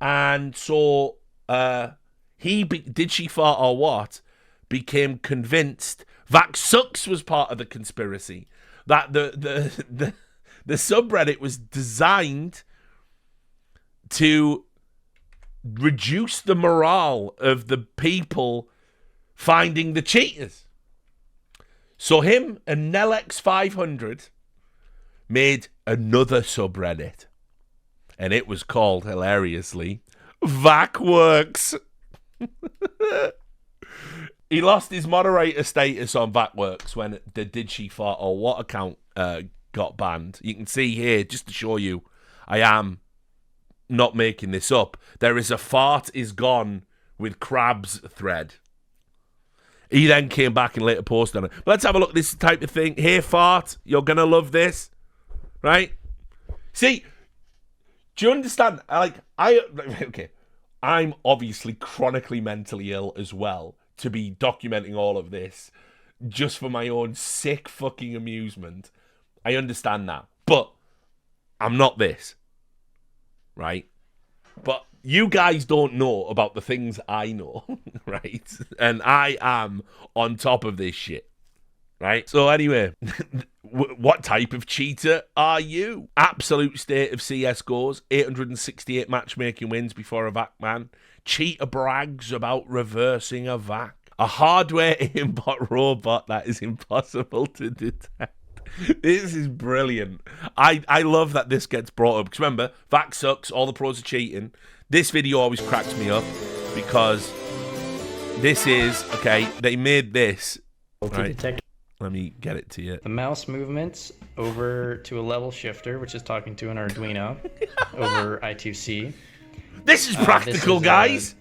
And so did she fart or what, became convinced Vax Sucks was part of the conspiracy, that the subreddit was designed to reduce the morale of the people finding the cheaters. So him and Nelex500 made another subreddit. And it was called, hilariously, VacWorks. He lost his moderator status on VacWorks when the Did She Fart or What account got banned. You can see here, just to show you, I am not making this up. There is a fart is gone with crabs thread. He then came back and later posted on it. But let's have a look at this type of thing. Hey, fart, you're going to love this. Right? See, do you understand? Okay, I'm obviously chronically mentally ill as well to be documenting all of this just for my own sick fucking amusement. I understand that. But I'm not this. Right? But you guys don't know about the things I know. Right? And I am on top of this shit. Right? So anyway, what type of cheater are you? Absolute state of CS scores, 868 matchmaking wins before a VAC man. Cheater brags about reversing a VAC. A hardware aimbot robot that is impossible to detect. This is brilliant. I love that this gets brought up. Because remember, VAC sucks, all the pros are cheating. This video always cracks me up because this is, okay, they made this. Right? Let me get it to you. The mouse movements over to a level shifter, which is talking to an Arduino over I2C. This is practical, guys.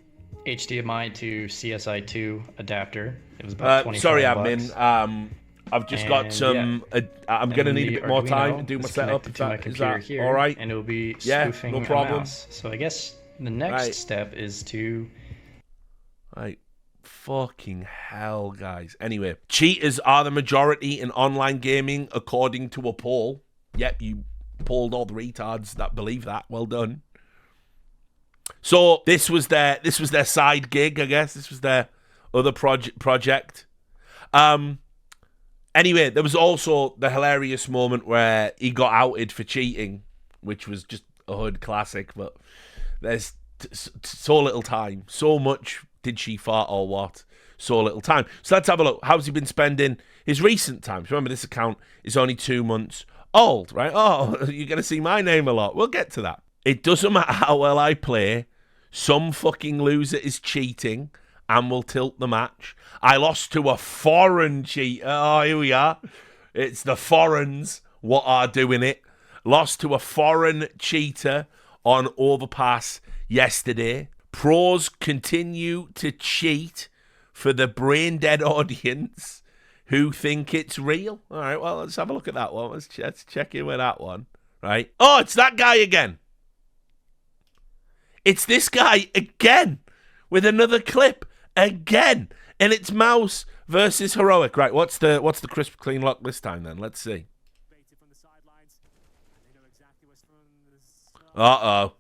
HDMI to CSI2 adapter. It was about 25 sorry, bucks. admin. I've just got some. Yeah. I'm going to need a bit more time to do my setup. To my computer here, all right? And it will be spoofing no problem. a mouse. So I guess the next step is to. Right. Fucking hell, guys. Anyway, cheaters are the majority in online gaming, according to a poll. Yep, you polled all the retards that believe that. Well done. So this was their side gig, I guess. This was their other project. Anyway, there was also the hilarious moment where he got outed for cheating, which was just a hood classic. But there's so little time, so much. Did she fart or what? So little time. So let's have a look. How's he been spending his recent times? Remember, this account is only 2 months old, right? Oh, you're going to see my name a lot. We'll get to that. It doesn't matter how well I play. Some fucking loser is cheating and will tilt the match. I lost to a foreign cheater. Oh, here we are. It's the foreigners what are doing it. Lost to a foreign cheater on Overpass yesterday. Pros continue to cheat for the brain-dead audience who think it's real. All right, well, let's have a look at that one. Let's check in with that one, right? Oh, it's that guy again. It's this guy again with another clip again. And it's Mouse versus Heroic. Right, what's the crisp, clean lock this time, then? Let's see. Uh-oh.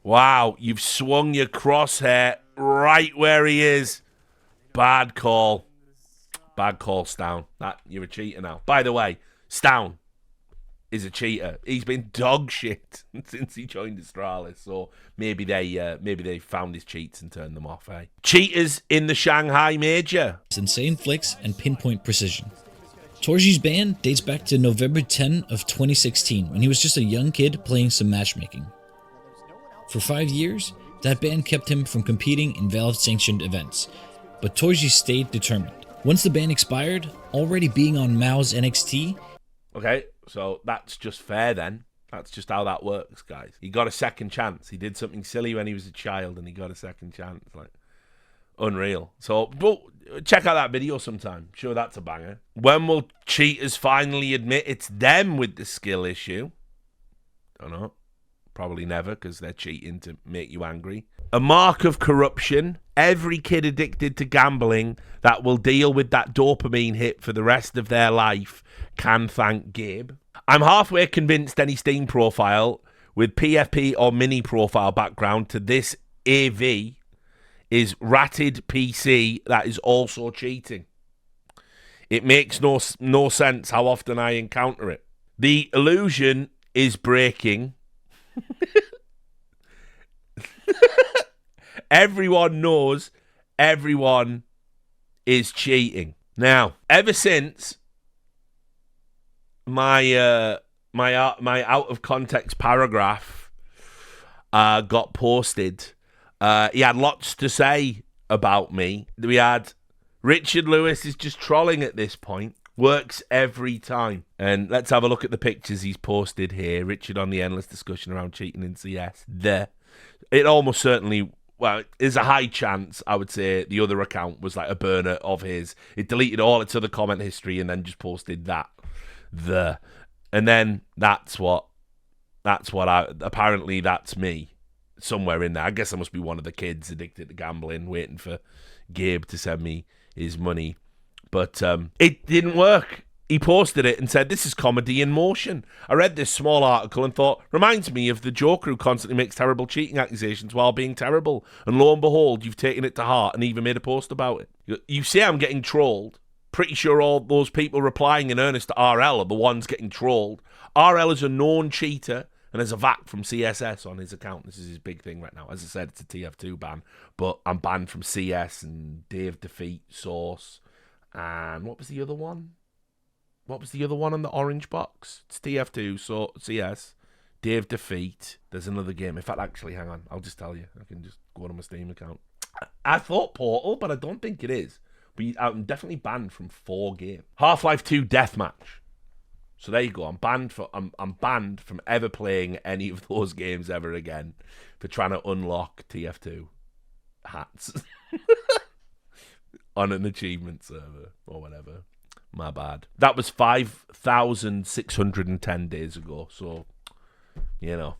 Wow, you've swung your crosshair right where he is. Bad call. Bad call, Stown. You're a cheater now. By the way, Stown is a cheater. He's been dog shit since he joined Astralis, so maybe they found his cheats and turned them off, eh? Cheaters in the Shanghai Major. Insane flicks and pinpoint precision. Torji's ban dates back to November 10 of 2016, when he was just a young kid playing some matchmaking. For 5 years, that ban kept him from competing in Valve-sanctioned events, but Torji stayed determined. Once the ban expired, already being on Mao's NXT... Okay, so that's just fair then. That's just how that works, guys. He got a second chance. He did something silly when he was a child and he got a second chance. Like, unreal. So, but check out that video sometime. Sure, that's a banger. When will cheaters finally admit it's them with the skill issue? Don't know. Probably never, because they're cheating to make you angry. A mark of corruption. Every kid addicted to gambling that will deal with that dopamine hit for the rest of their life can thank Gabe. I'm halfway convinced any Steam profile with PFP or mini profile background to this AV is ratted PC that is also cheating. It makes no sense how often I encounter it. The illusion is breaking. Everyone knows everyone is cheating. Now, ever since my out of context paragraph got posted, he had lots to say about me. We had Richard Lewis is just trolling at this point. Works every time. And let's have a look at the pictures he's posted here. Richard on the endless discussion around cheating in CS. It almost certainly, well, there's a high chance, I would say, the other account was like a burner of his. It deleted all its other comment history and then just posted that. And then that's apparently that's me somewhere in there. I guess I must be one of the kids addicted to gambling, waiting for Gabe to send me his money. But it didn't work. He posted it and said, "This is comedy in motion." I read this small article and thought, reminds me of the Joker who constantly makes terrible cheating accusations while being terrible. And lo and behold, you've taken it to heart and even made a post about it. You say I'm getting trolled. Pretty sure all those people replying in earnest to RL are the ones getting trolled. RL is a known cheater and has a VAC from CSS on his account. This is his big thing right now. As I said, it's a TF2 ban. But I'm banned from CS and Dave Defeat, Source. And what was the other one? What was the other one on the orange box? It's TF2, so CS, Dave Defeat. There's another game. In fact, actually, hang on. I'll just tell you. I can just go on my Steam account. I thought Portal, but I don't think it is. But I'm definitely banned from 4 games. Half-Life 2 Deathmatch. So there you go. I'm banned from ever playing any of those games ever again for trying to unlock TF2 hats on an achievement server or whatever. My bad. That was 5,610 days ago. So, you know,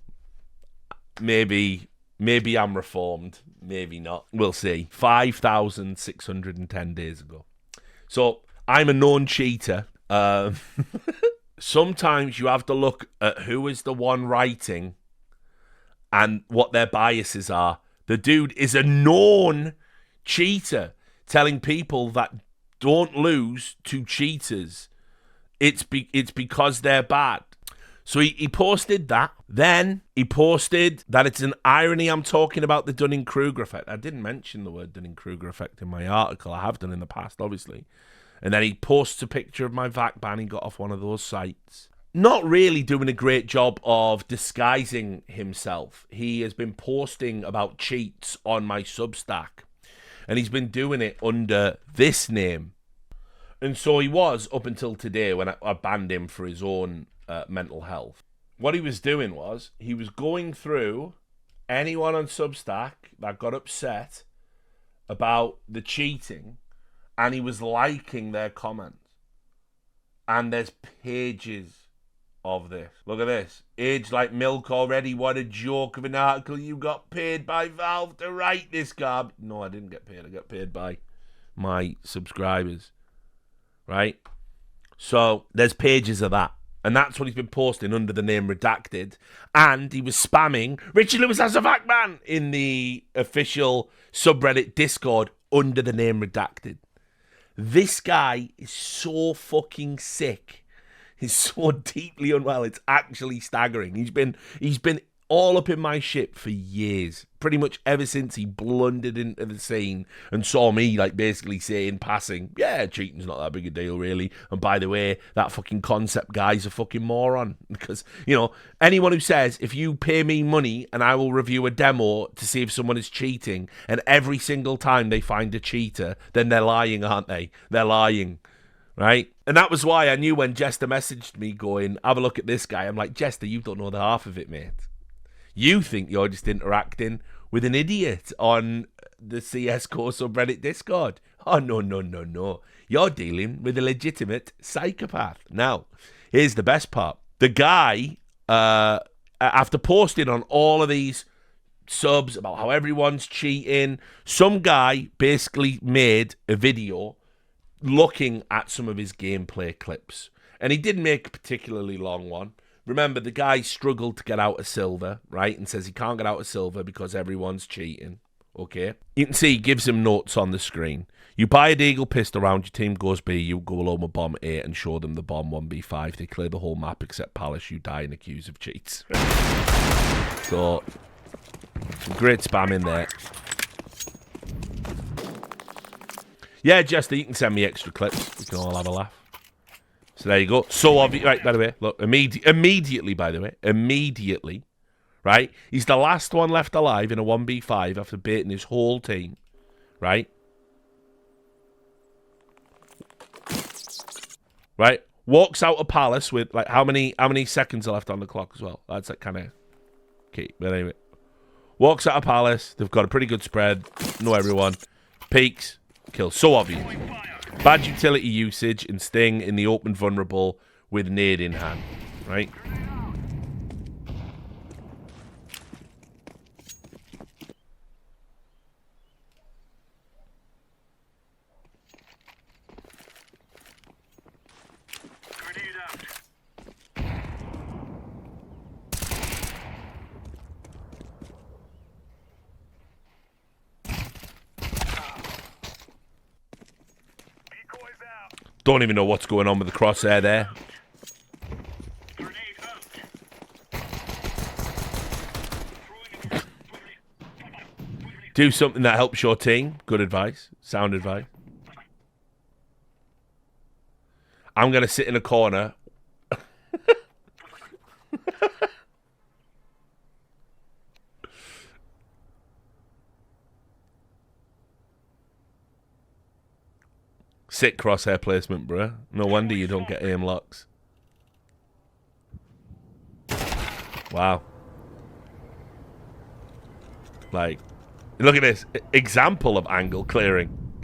maybe I'm reformed. Maybe not. We'll see. 5,610 days ago. So, I'm a known cheater. Sometimes you have to look at who is the one writing and what their biases are. The dude is a known cheater telling people that don't lose to cheaters. It's because they're bad. So he posted that. Then he posted that it's an irony I'm talking about the Dunning-Kruger effect. I didn't mention the word Dunning-Kruger effect in my article. I have done in the past, obviously. And then he posts a picture of my VAC ban he got off one of those sites. Not really doing a great job of disguising himself. He has been posting about cheats on my Substack. And he's been doing it under this name. And so he was up until today when I banned him for his own mental health. What he was doing was he was going through anyone on Substack that got upset about the cheating and he was liking their comments. And there's pages of this. Look at this. Aged like milk already. What a joke of an article. You got paid by Valve to write this, Garb. No, I didn't get paid. I got paid by my subscribers. Right? So there's pages of that. And that's what he's been posting under the name Redacted. And he was spamming Richie Lewis as a fact man in the official subreddit Discord under the name Redacted. This guy is so fucking sick. He's so deeply unwell. It's actually staggering. He's been all up in my shit for years. Pretty much ever since he blundered into the scene and saw me like basically say in passing, yeah, cheating's not that big a deal really. And by the way, that fucking concept guy's a fucking moron. Because, you know, anyone who says if you pay me money and I will review a demo to see if someone is cheating, and every single time they find a cheater, then they're lying, aren't they? They're lying. Right? And that was why I knew when Jester messaged me going, have a look at this guy. I'm like, Jester, you don't know the half of it, mate. You think you're just interacting with an idiot on the CSGO subreddit Discord. Oh, no. You're dealing with a legitimate psychopath. Now, here's the best part. The guy, after posting on all of these subs about how everyone's cheating, some guy basically made a video looking at some of his gameplay clips. And he didn't make a particularly long one. Remember, the guy struggled to get out of silver, right? And says he can't get out of silver because everyone's cheating, okay? You can see he gives him notes on the screen. You buy a deagle pistol round, your team goes B, you go alone with bomb A and show them the bomb 1v5. They clear the whole map except Palace, you die and accused of cheats. So, some great spam in there. Yeah, Jester, you can send me extra clips. We can all have a laugh. So there you go. So obvious. Right, by the way, look, immediately, right? He's the last one left alive in a 1v5 after baiting his whole team, right? Right? Walks out of Palace with, like, how many seconds are left on the clock as well? That's like kind of key. But anyway. Walks out of Palace. They've got a pretty good spread. Know everyone. Peeks. Kills. So obvious. Bad utility usage and staying in the open vulnerable with nade in hand, right? Don't even know what's going on with the crosshair there. Do something that helps your team. Good advice. Sound advice. I'm going to sit in a corner. Sick crosshair placement, bruh. No wonder you don't get aim locks. Wow. Like, look at this. Example of angle clearing.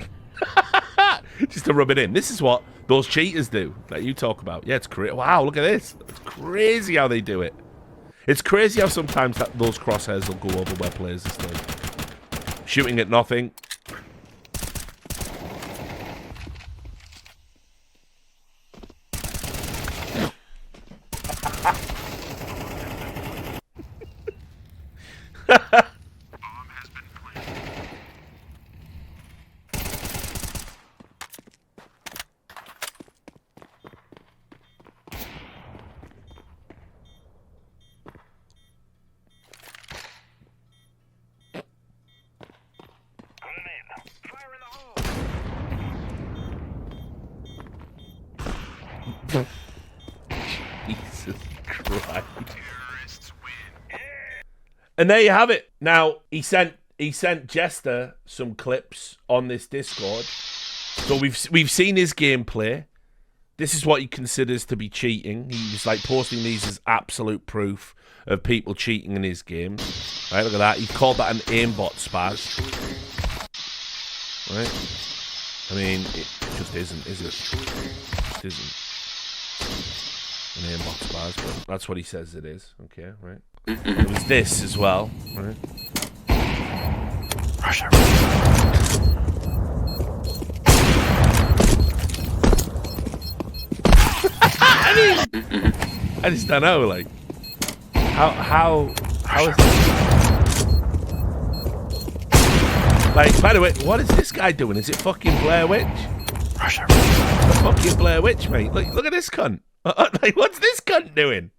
Just to rub it in. This is what those cheaters do that you talk about. Yeah, it's crazy. Wow, look at this. It's crazy how they do it. It's crazy how sometimes those crosshairs will go over where players are still shooting at nothing. Jesus Christ. And there you have it. Now, he sent Jester some clips on this Discord. So we've seen his gameplay. This is what he considers to be cheating. He was like posting these as absolute proof of people cheating in his games. Right, look at that. He called that an aimbot spaz. Right? I mean, it just isn't, is it? It isn't an aimbot spaz, but that's what he says it is. Okay, right? It was this as well, right? Russia. I mean, I just don't know, like, how is this? Like, by the way, what is this guy doing? Is it fucking Blair Witch? Russia. The fucking Blair Witch, mate. Look at this cunt. Like, what's this cunt doing?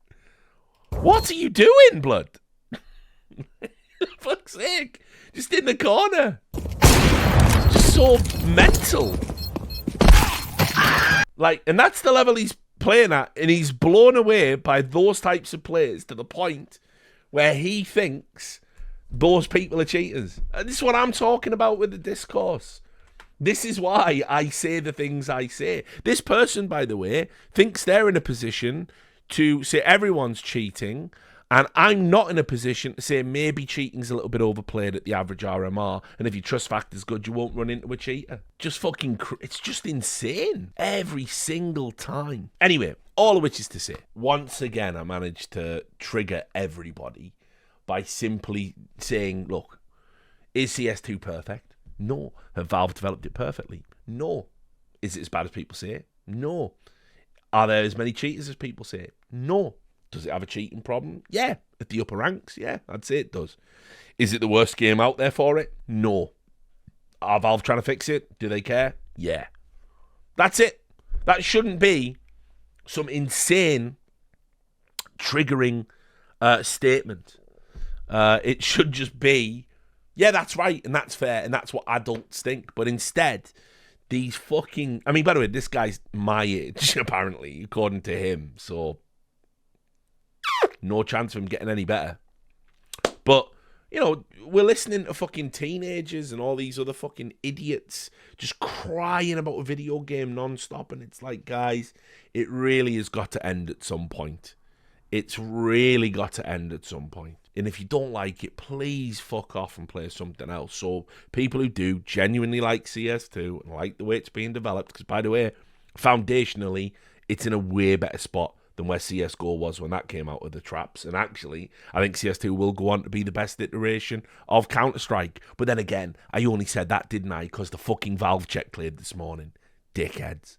What are you doing, blood? For fuck's sake. Just in the corner. It's just so mental. Like, and that's the level he's playing at, and he's blown away by those types of players to the point where he thinks those people are cheaters. And this is what I'm talking about with the discourse. This is why I say the things I say. This person, by the way, thinks they're in a position to say everyone's cheating, and I'm not in a position to say maybe cheating's a little bit overplayed at the average RMR, and if your trust factor's good, you won't run into a cheater. Just fucking, it's just insane. Every single time. Anyway, all of which is to say, once again, I managed to trigger everybody by simply saying, look, is CS2 perfect? No. Have Valve developed it perfectly? No. Is it as bad as people say? No. Are there as many cheaters as people say? No. Does it have a cheating problem? Yeah. At the upper ranks? Yeah, I'd say it does. Is it the worst game out there for it? No. Are Valve trying to fix it? Do they care? Yeah. That's it. That shouldn't be some insane triggering statement. It should just be, yeah, that's right, and that's fair, and that's what adults think. But instead, these fucking... I mean, by the way, this guy's my age, apparently, according to him. So, no chance of him getting any better. But, you know, we're listening to fucking teenagers and all these other fucking idiots just crying about a video game non-stop. And it's like, guys, it really has got to end at some point. It's really got to end at some point. And if you don't like it, please fuck off and play something else. So people who do genuinely like CS2 and like the way it's being developed, because by the way, foundationally, it's in a way better spot than where CSGO was when that came out of the traps. And actually, I think CS2 will go on to be the best iteration of Counter-Strike. But then again, I only said that, didn't I? Because the fucking Valve check cleared this morning. Dickheads.